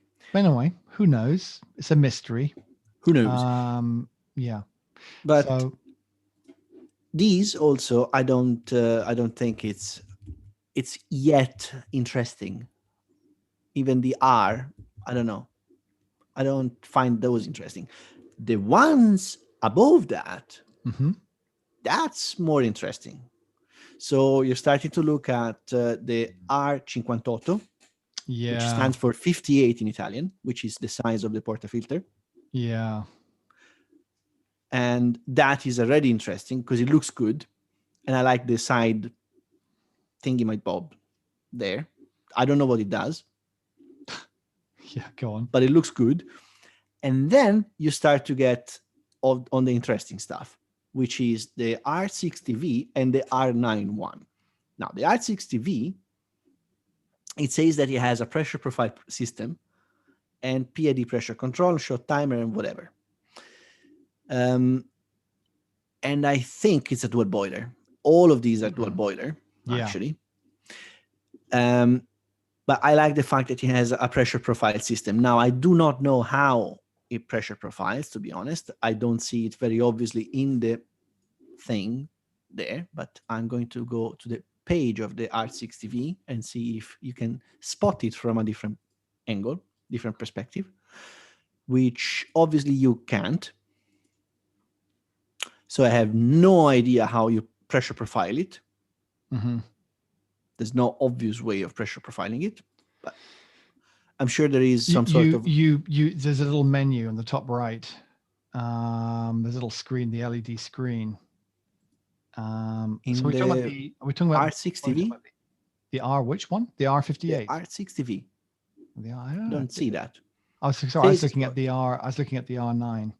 who knows? It's a mystery. Who knows? Yeah. But these also, I don't think it's yet interesting. Even the R, I don't know. I don't find those interesting. The ones above that, that's more interesting. So you're starting to look at the R58, which stands for 58 in Italian, which is the size of the portafilter. Yeah. And that is already interesting because it looks good. And I like the side thingy my bob there. I don't know what it does. Yeah, go on. But it looks good. And then you start to get on the interesting stuff, which is the R60V and the R91. Now, the R60V, it says that it has a pressure profile system and PID pressure control, shot timer, and whatever. And I think it's a dual boiler. All of these are dual boiler, actually. But I like the fact that it has a pressure profile system. Now, I do not know how it pressure profiles, to be honest. I don't see it very obviously in the thing there, but I'm going to go to the page of the R60V and see if you can spot it from a different angle, different perspective, which obviously you can't. So I have no idea how you pressure profile it. Mm-hmm. There's no obvious way of pressure profiling it, but I'm sure there is some sort of... There's a little menu on the top right. There's a little screen, the LED screen. So we're talking about R60V? The R, which one? The R58? The R60V. I don't see that. I was looking at the R. I was looking at the R9.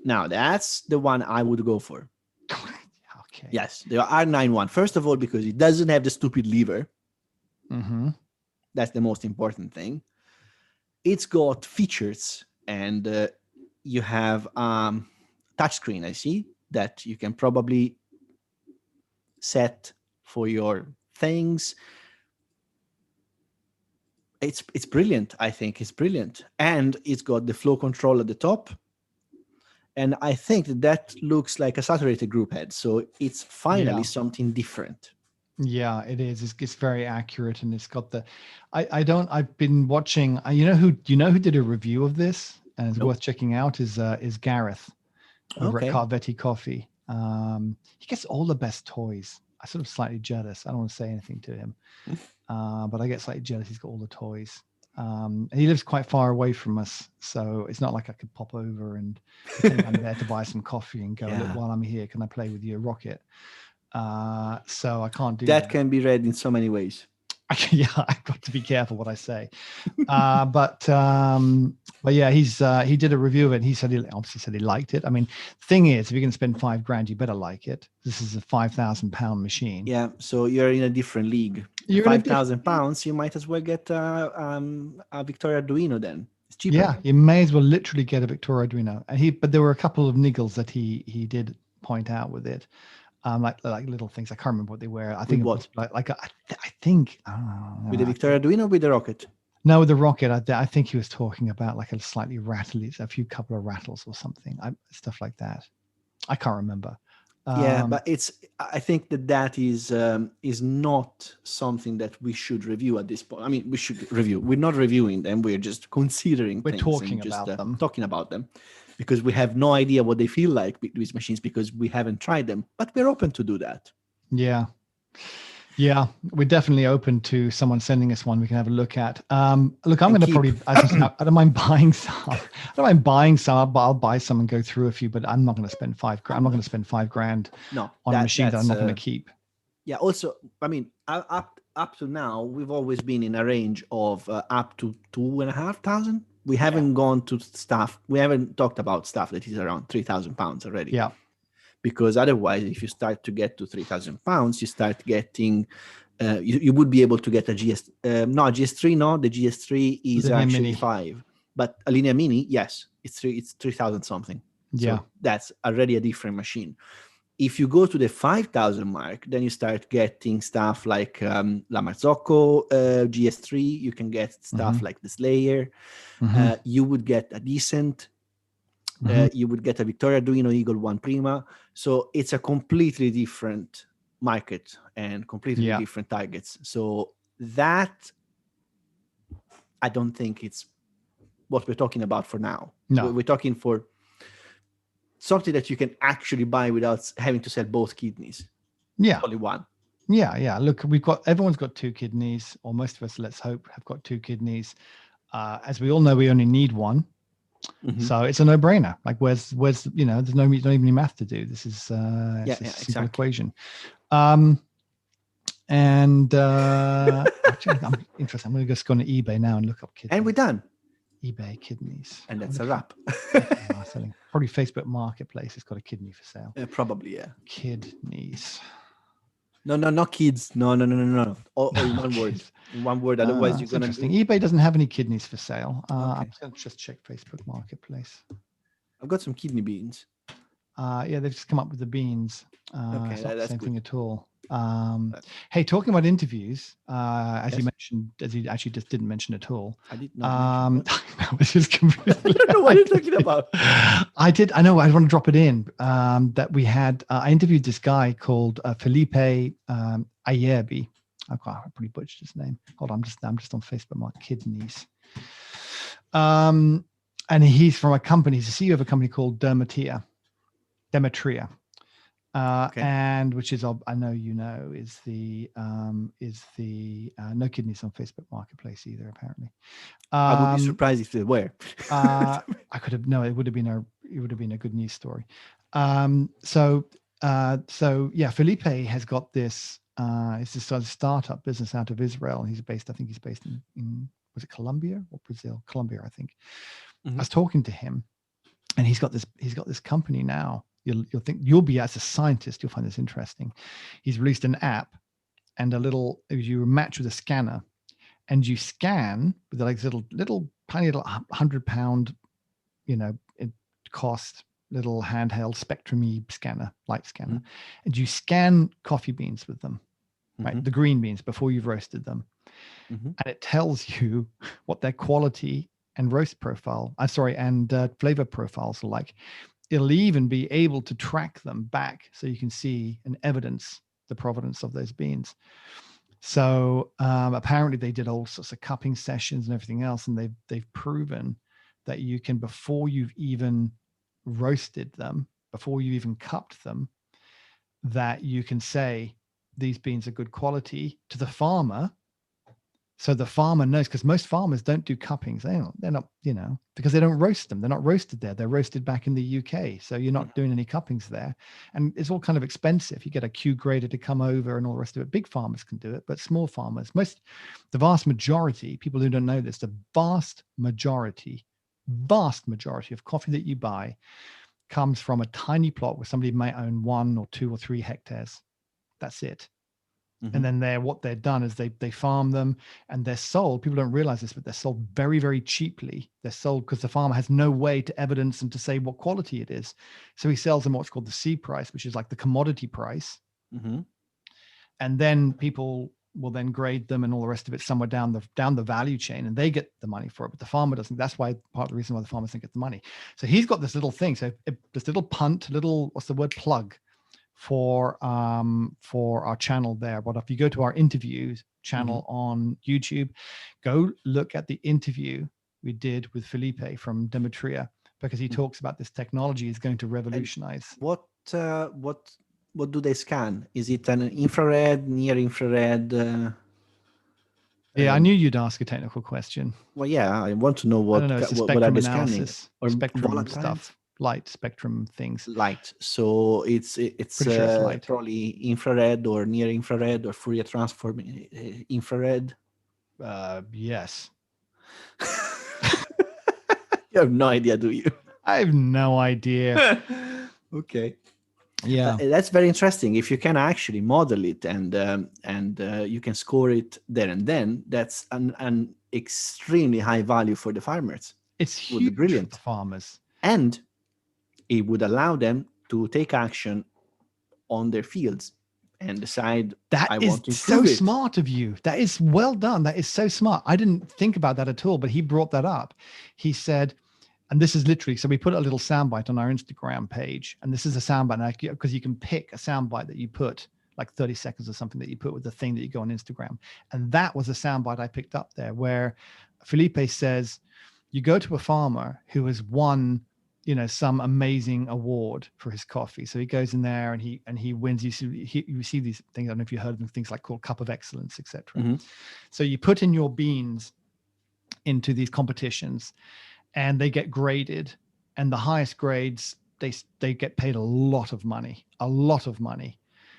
Now that's the one I would go for. Okay. Yes, the R9 one. First of all, because it doesn't have the stupid lever. Mm-hmm. That's the most important thing. It's got features, and you have touchscreen. I see that you can probably set for your things. It's brilliant. I think it's brilliant, and it's got the flow control at the top. And I think that looks like a saturated group head. So it's finally something different. Yeah, it is. It's very accurate, and it's got the. I've been watching. You know who did a review of this, and it's worth checking out is Gareth over at Carvetti Coffee. He gets all the best toys. I'm sort of slightly jealous. I don't want to say anything to him, but I get slightly jealous. He's got all the toys. And he lives quite far away from us, so it's not like I could pop over and pretend I'm there to buy some coffee and go, look, while I'm here, can I play with your Rocket? So I can't do that. That can be read in so many ways. Yeah, I've got to be careful what I say. But yeah, he did a review of it. And he obviously said he liked it. I mean, thing is, if you're going to spend $5,000, you better like it. This is a £5,000 machine. Yeah, so you're in a different league. £5,000, you might as well get a Victoria Arduino then. It's cheaper. Yeah, you may as well literally get a Victoria Arduino. But there were a couple of niggles that he did point out with it. Like little things. I can't remember what they were. I think it was I think I don't know. With the Victoria Arduino or with the Rocket? No, with the Rocket. I think he was talking about like a slightly rattly, couple of rattles or something. Stuff like that. I can't remember. Yeah, but I think that is not something that we should review at this point. I mean, we should review. We're not reviewing them. We're just considering. We're talking about them. Because we have no idea what they feel like with these machines because we haven't tried them, but we're open to do that. Yeah, we're definitely open to someone sending us one we can have a look at. Look, I'm going to probably, I don't mind buying some. I'll buy some and go through a few, but I'm not going to spend $5,000. I'm not going to spend $5,000 on a machine that I'm not going to keep. Yeah. Also, I mean, up to now, we've always been in a range of up to $2,500. We haven't gone to stuff. We haven't talked about stuff that is around £3,000 already. Yeah. Because otherwise, if you start to get to £3,000, you start getting, you would be able to get a GS3. No, the GS3 is Linear actually Mini. 5, but a Linear Mini, yes, it's 3,000 something. Yeah, so that's already a different machine. If you go to the 5,000 mark, then you start getting stuff like La Marzocco GS3. You can get stuff like the Slayer. You would get a decent. You would get a Victoria Arduino Eagle One Prima. So it's a completely different market and completely different targets. So that, I don't think it's what we're talking about for now. No. We're talking for something that you can actually buy without having to sell both kidneys. Yeah. Only one. Yeah. Look, everyone's got 2 kidneys, or most of us, let's hope, have got 2 kidneys. As we all know, we only need one. So it's a no-brainer. Like, where's there's no even any math to do. This is a simple equation. And actually, I'm interested. I'm going to just go on eBay now and look up kidneys. And we're done. eBay kidneys. And that's a wrap. Probably Facebook Marketplace has got a kidney for sale. Probably, yeah. Kidneys. No, not kids. No. All in one word. In one word. Otherwise, you're going to... eBay doesn't have any kidneys for sale. I'm just going to check Facebook Marketplace. I've got some kidney beans. Yeah, they've just come up with the beans. Okay, it's not the same thing at all. Hey, talking about interviews, as Yes. you mentioned, as you actually just didn't mention at all. I did not mention I was just completely. I don't know what you're talking about. I did. I know. I want to drop it in. That we had. I interviewed this guy called Felipe Ayerbi. I pretty butchered his name. Hold on. I'm just on Facebook. My kidneys. And he's from a company. He's the CEO of a company called Demetria. Okay. And which is, I know you know, is the no kidneys on Facebook Marketplace either. Apparently, I would be surprised if they were. I could have no. It would have been a good news story. So yeah, Felipe has got this. It's this sort of startup business out of Israel. I think he's based in was it Colombia or Brazil? Colombia, I think. Mm-hmm. I was talking to him, and he's got this company now. You'll be, as a scientist, you'll find this interesting. He's released an app and you match with a scanner, and you scan with like this little tiny little £100, it cost little handheld Spectrum-y scanner, light scanner, and you scan coffee beans with them, right? The green beans before you've roasted them, and it tells you what their quality and roast profile, and flavor profiles are like. It'll even be able to track them back so you can see and evidence the provenance of those beans. So apparently they did all sorts of cupping sessions and everything else, and they've proven that you can, before you've even roasted them, before you even cupped them, that you can say these beans are good quality to the farmer. So the farmer knows, because most farmers don't do cuppings. They're not, because they don't roast them. They're not roasted there. They're roasted back in the UK. So you're not doing any cuppings there. And it's all kind of expensive. You get a Q grader to come over and all the rest of it. Big farmers can do it, but small farmers, the vast majority, people who don't know this, the vast majority of coffee that you buy comes from a tiny plot where somebody may own 1 or 2 or 3 hectares. That's it. And then what they're done is they farm them, and they're sold. People don't realize this, but they're sold very, very cheaply. They're sold because the farmer has no way to evidence and to say what quality it is. So he sells them what's called the C price, which is like the commodity price. And then people will then grade them and all the rest of it somewhere down the value chain, and they get the money for it. But the farmer doesn't. That's why part of the reason why the farmers don't get the money. So he's got this little thing. So this little what's the word, plug for our channel there. But if you go to our interviews channel on YouTube, go look at the interview we did with Felipe from Demetria, because he talks about this technology is going to revolutionize. And what do they scan? Is it an infrared, near infrared? I knew you'd ask a technical question. Well, yeah, I want to know what are they scanning? Or spectrum stuff. Light spectrum things. Light. So it's light. Probably infrared or near infrared or Fourier transform infrared. Yes. You have no idea, do you? I have no idea. Okay. Yeah, that's very interesting. If you can actually model it and you can score it there and then, that's an extremely high value for the farmers. It's huge for the farmers. And it would allow them to take action on their fields and decide, I want to improve it. Smart of you. That is well done. That is so smart. I didn't think about that at all, but he brought that up. He said, and this is literally, so we put a little soundbite on our Instagram page, and this is a soundbite because you can pick a soundbite that you put, like 30 seconds or something that you put with the thing that you go on Instagram. And that was a soundbite I picked up there, where Felipe says, you go to a farmer who has won, some amazing award for his coffee. So he goes in there and he wins. You see these things. I don't know if you heard of them, things like called Cup of Excellence, etc. So you put in your beans into these competitions, and they get graded, and the highest grades, they get paid a lot of money,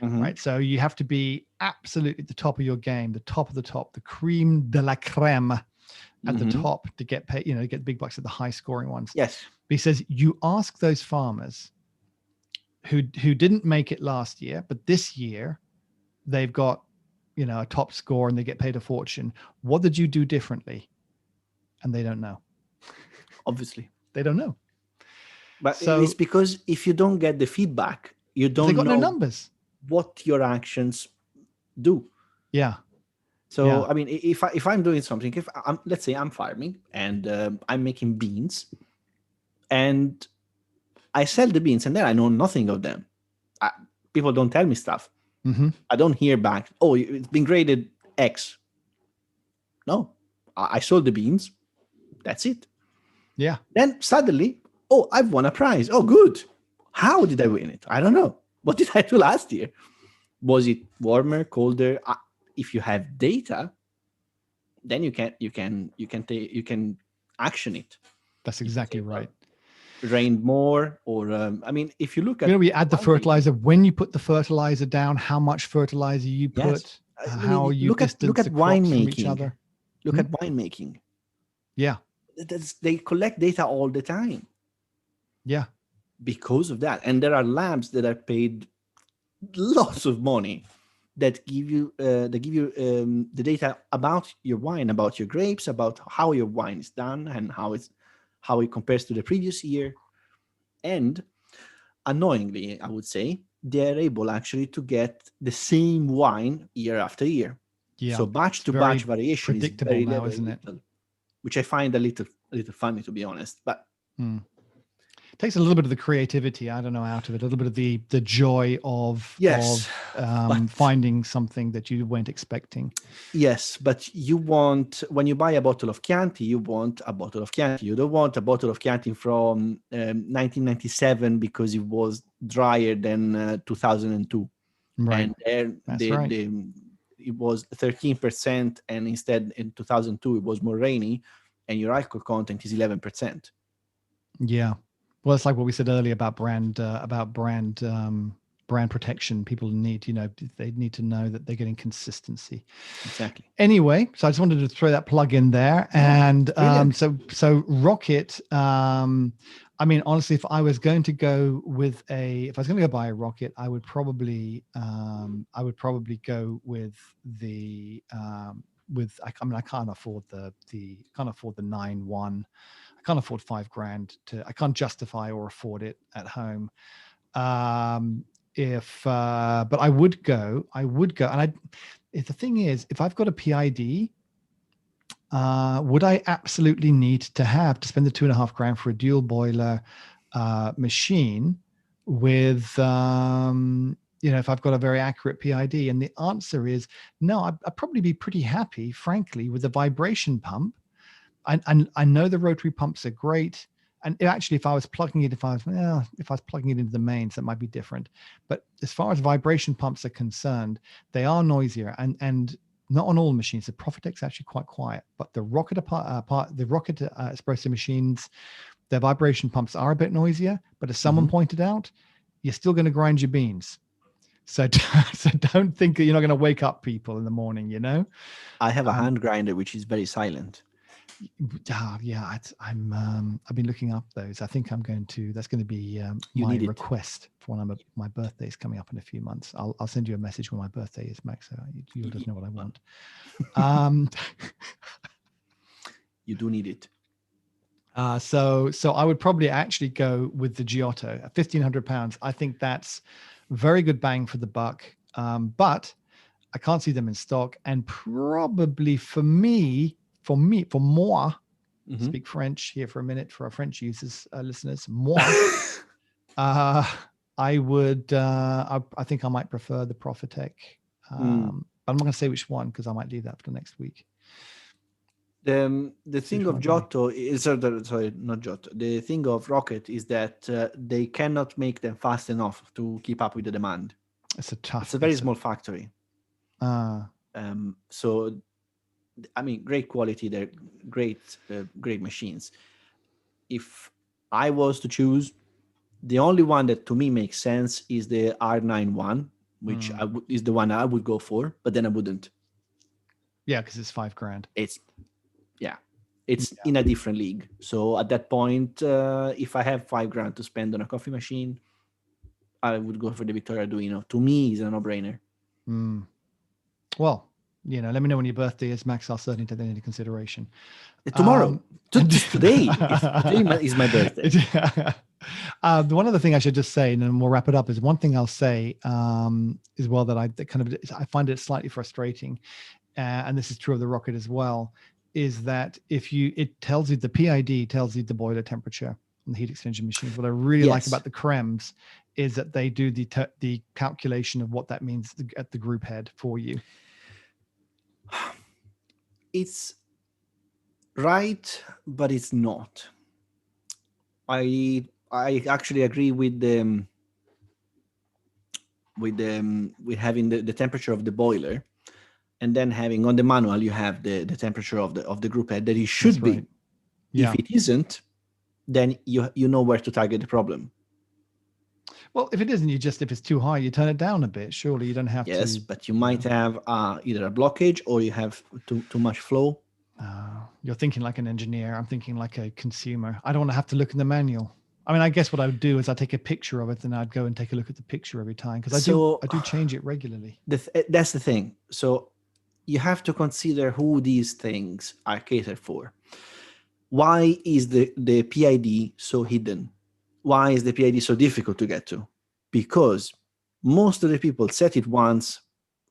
right? So you have to be absolutely at the top of your game, the top of the top, the creme de la creme at the top to get paid, get big bucks at the high scoring ones. Yes. But he says, you ask those farmers who didn't make it last year, but this year they've got, a top score and they get paid a fortune. What did you do differently? And they don't know. Obviously. They don't know. But it's because if you don't get the feedback, you don't know no numbers. what your actions do. Yeah. So Yeah. I mean, if I'm doing something, if I'm, let's say I'm farming and I'm making beans, and I sell the beans, and then I know nothing of them. People don't tell me stuff. Mm-hmm. I don't hear back. Oh, it's been graded X. No, I sold the beans. That's it. Yeah. Then suddenly, oh, I've won a prize. Oh, good. How did I win it? I don't know. What did I do last year? Was it warmer, colder? If you have data, then you can action it. That's exactly right. Rained more, or I mean, if you look at, we add the fertilizer, when you put the fertilizer down, how much fertilizer you put, yes. how you look distance at the crops from each winemaking. other. Look at winemaking. Yeah. They collect data all the time. Yeah. Because of that, and there are labs that are paid lots of money that give you the data about your wine, about your grapes, about how your wine is done, and how it compares to the previous year. And annoyingly, I would say, they are able actually to get the same wine year after year. Yeah. So batch to batch variation is predictable very now, isn't it? little, which I find a little funny, to be honest. But takes a little bit of the creativity, I don't know, out of it, a little bit of the joy of finding something that you weren't expecting. Yes, but you want, when you buy a bottle of Chianti, you want a bottle of Chianti. You don't want a bottle of Chianti from 1997 because it was drier than 2002. Right. And it was 13%, and instead in 2002 it was more rainy, and your alcohol content is 11%. Yeah. Well, it's like what we said earlier about brand protection. People need, they need to know that they're getting consistency. Exactly. Anyway, so I just wanted to throw that plug in there. And so Rocket, I mean, honestly, if I was going to go buy a Rocket, I would probably go with the I can't afford the 9-1. I can't afford $5,000 I can't justify or afford it at home. But I would go. And the thing is, if I've got a PID, would I absolutely need to spend the $2,500 for a dual boiler machine with, if I've got a very accurate PID? And the answer is no. I'd probably be pretty happy, frankly, with the vibration pump. I know the rotary pumps are great. And actually, if I was plugging it into the mains, that might be different. But as far as vibration pumps are concerned, they are noisier, and not on all machines. The Profitec's actually quite quiet, but the Rocket Espresso machines, their vibration pumps are a bit noisier. But as someone pointed out, you're still going to grind your beans. So don't think that you're not going to wake up people in the morning. I have a hand grinder which is very silent. Yeah, I've been looking up those. I think that's going to be my request for when my birthday is coming up in a few months. I'll send you a message when my birthday is, Max, so you'll just know what I want. You do need it. So I would probably actually go with the Giotto at £1,500. I think that's very good bang for the buck. But I can't see them in stock, and probably for moi, speak French here for a minute for our French users, listeners, moi, I would, I think I might prefer the Profitec, but I'm not going to say which one because I might leave that for the next week. The thing of Giotto is, not Giotto. The thing of Rocket is that they cannot make them fast enough to keep up with the demand. It's a very small factory. So, I mean, great quality. They're great machines. If I was to choose, the only one that to me makes sense is the R91, which is the one I would go for, but then I wouldn't. Yeah, because it's $5,000. It's in a different league. So at that point, if I have $5,000 to spend on a coffee machine, I would go for the Vittorio Arduino. To me, it's a no-brainer. Well, let me know when your birthday is, Max. I'll certainly take that into consideration. Tomorrow. Today is my birthday. One other thing I should just say, and then we'll wrap it up, is one thing I'll say as well that I find it slightly frustrating, and this is true of the Rocket as well, is that it tells you, the PID tells you the boiler temperature on the heat exchanger machines. What I really like about the Crems is that they do the calculation of what that means at the group head for you. It's right, but it's not. I actually agree with having the temperature of the boiler, and then having on the manual you have the temperature of the group head that it should be. Right. Yeah. If it isn't, then you know where to target the problem. Well, if it isn't, if it's too high, you turn it down a bit. Surely you don't have to. Yes, but you might have either a blockage or you have too much flow. You're thinking like an engineer. I'm thinking like a consumer. I don't want to have to look in the manual. I mean, I guess what I would do is I'd take a picture of it and I'd go and take a look at the picture every time, because I do change it regularly. That's the thing. So you have to consider who these things are catered for. Why is the PID so hidden? Why is the PID so difficult to get to? Because most of the people set it once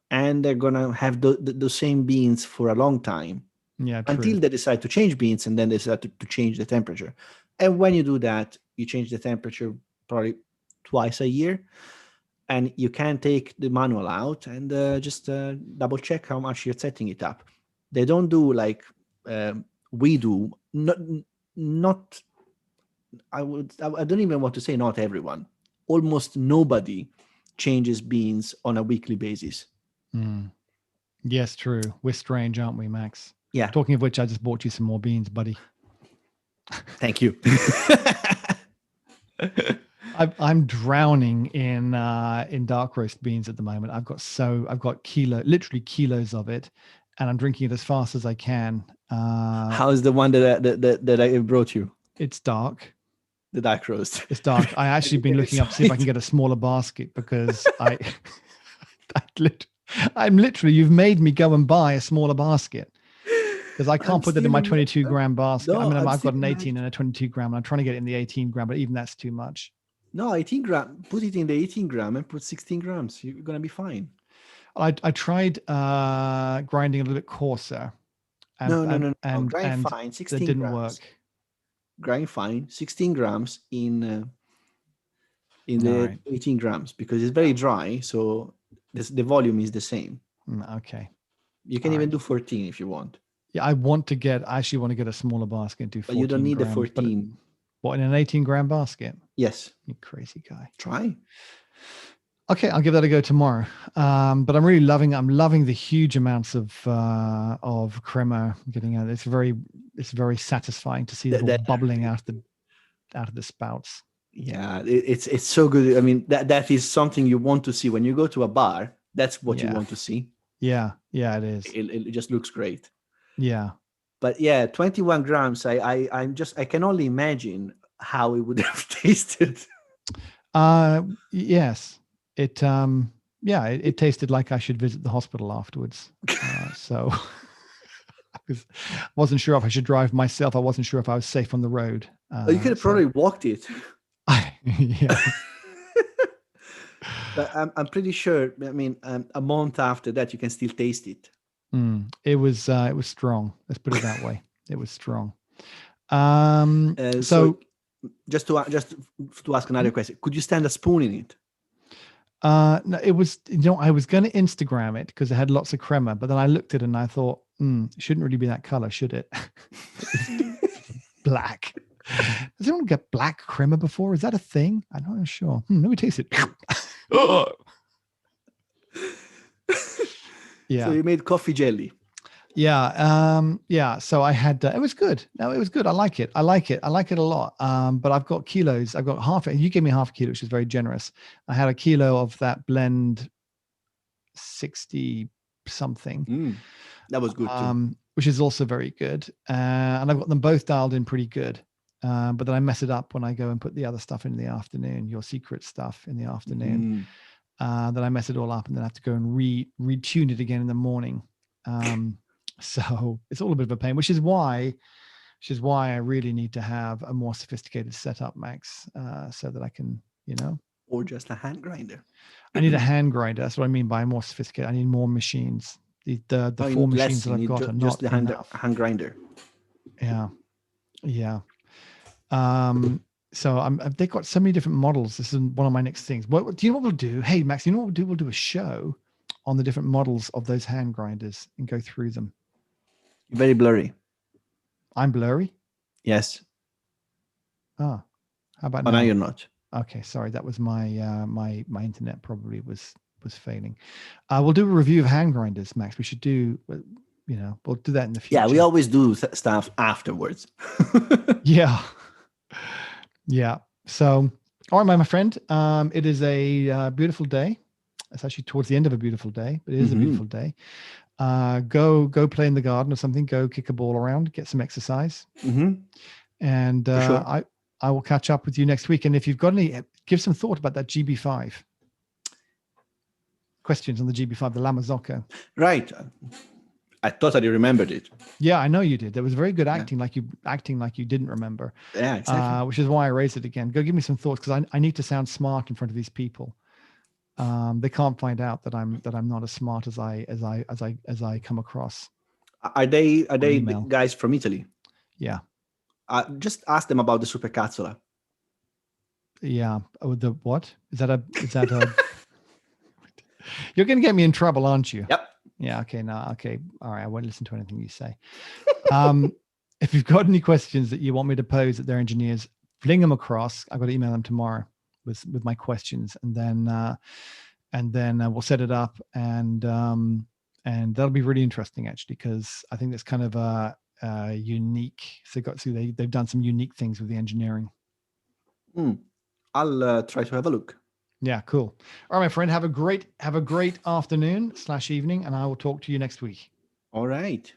and they're going to have the same beans for a long time. Yeah, until they decide to change beans, and then they decide to change the temperature. And when you do that, you change the temperature probably twice a year, and you can take the manual out and just double check how much you're setting it up. They don't do like we do. Not I don't even want to say not everyone. Almost nobody changes beans on a weekly basis. Yes, true. We're strange, aren't we, Max? Yeah. Talking of which, I just bought you some more beans, buddy. Thank you. I'm drowning in dark roast beans at the moment. I've got literally kilos of it, and I'm drinking it as fast as I can. How is the one that I brought you? It's dark. The dark roast. It's dark. I actually been looking up to see if I can get a smaller basket, because you've made me go and buy a smaller basket, because I can't put that in my 22 gram basket. No, I've got an 18 and a 22 gram, and I'm trying to get it in the 18 gram, but even that's too much. No, 18 gram. Put it in the 18 gram and put 16 grams. You're going to be fine. I tried grinding a little bit coarser. No. Grind fine. 16 that didn't grams. Work. Grind fine. 16 grams in the 18 grams, because it's very dry. So the volume is the same. Okay. You can even do 14 if you want. Yeah, I actually want to get a smaller basket and do 14 But you don't need grams, the 14. What, in an 18 gram basket? Yes. You crazy guy. Try. Okay, I'll give that a go tomorrow. But I'm really loving the huge amounts of crema getting out. It's very satisfying to see that bubbling out of the spouts. Yeah, it's so good. I mean, that is something you want to see when you go to a bar. That's what you want to see. Yeah, it is. It just looks great. Yeah. But yeah, 21 grams. I can only imagine how it would have tasted. Yes. It tasted like I should visit the hospital afterwards. So I wasn't sure if I should drive myself. I wasn't sure if I was safe on the road. You could have probably walked it. Yeah. But I'm pretty sure. I mean, a month after that, you can still taste it. It was strong. Let's put it that way. It was strong. So just to ask another question, could you stand a spoon in it? No, it was. I was going to Instagram it because it had lots of crema, but then I looked at it and I thought, it shouldn't really be that color, should it? Black. Does anyone get black crema before? Is that a thing? I'm not sure. Let me taste it. Yeah. So you made coffee jelly. Yeah. So I had, it was good. No, it was good. I like it a lot. But I've got kilos. I've got you gave me half a kilo, which is very generous. I had a kilo of that blend 60 something. That was good too. Which is also very good. And I've got them both dialed in pretty good. But then I mess it up when I go and put the other stuff in the afternoon, your secret stuff in the afternoon. Then I mess it all up and then I have to go and retune it again in the morning. So it's all a bit of a pain, which is why which is why I really need to have a more sophisticated setup, Max, so that I can, Or just a hand grinder. I need a hand grinder. That's what I mean by more sophisticated. I need more machines. The four machines that I've got are not enough. Hand grinder. Yeah. So they've got so many different models. This is one of my next things. What do you know what we'll do? Hey, Max, you know what we'll do? We'll do a show on the different models of those hand grinders and go through them. You're very blurry. I'm blurry? Yes. How about now? now? Now you're not. Okay, sorry. That was my my internet probably was failing. We'll do a review of hand grinders, Max. We should do, we'll do that in the future. Yeah, we always do stuff afterwards. Yeah. So, all right, my friend. It is a beautiful day. It's actually towards the end of a beautiful day, but it is a beautiful day. Go play in the garden or something. Go kick a ball around, get some exercise. And sure. I will catch up with you next week. And if you've got any, give some thought about that GB5. Questions on the GB5, the La Marzocco. Right. I totally remembered it. Yeah, I know you did. There was very good acting, like you didn't remember. Yeah, exactly. Which is why I raised it again. Go give me some thoughts, because I need to sound smart in front of these people. They can't find out that I'm not as smart as I come across. Are they the guys from Italy? Yeah. Just ask them about the Supercazzola. Yeah. Oh, the what? Is that a You're going to get me in trouble, aren't you? Yep. Yeah. Okay. No. Okay. All right. I won't listen to anything you say. If you've got any questions that you want me to pose at their engineers, fling them across. I've got to email them tomorrow with my questions, and then we'll set it up, and that'll be really interesting, actually, because I think that's kind of a unique. So they've done some unique things with the engineering. I'll try to have a look. Yeah, cool. All right, my friend, have a great afternoon / evening, and I will talk to you next week. All right.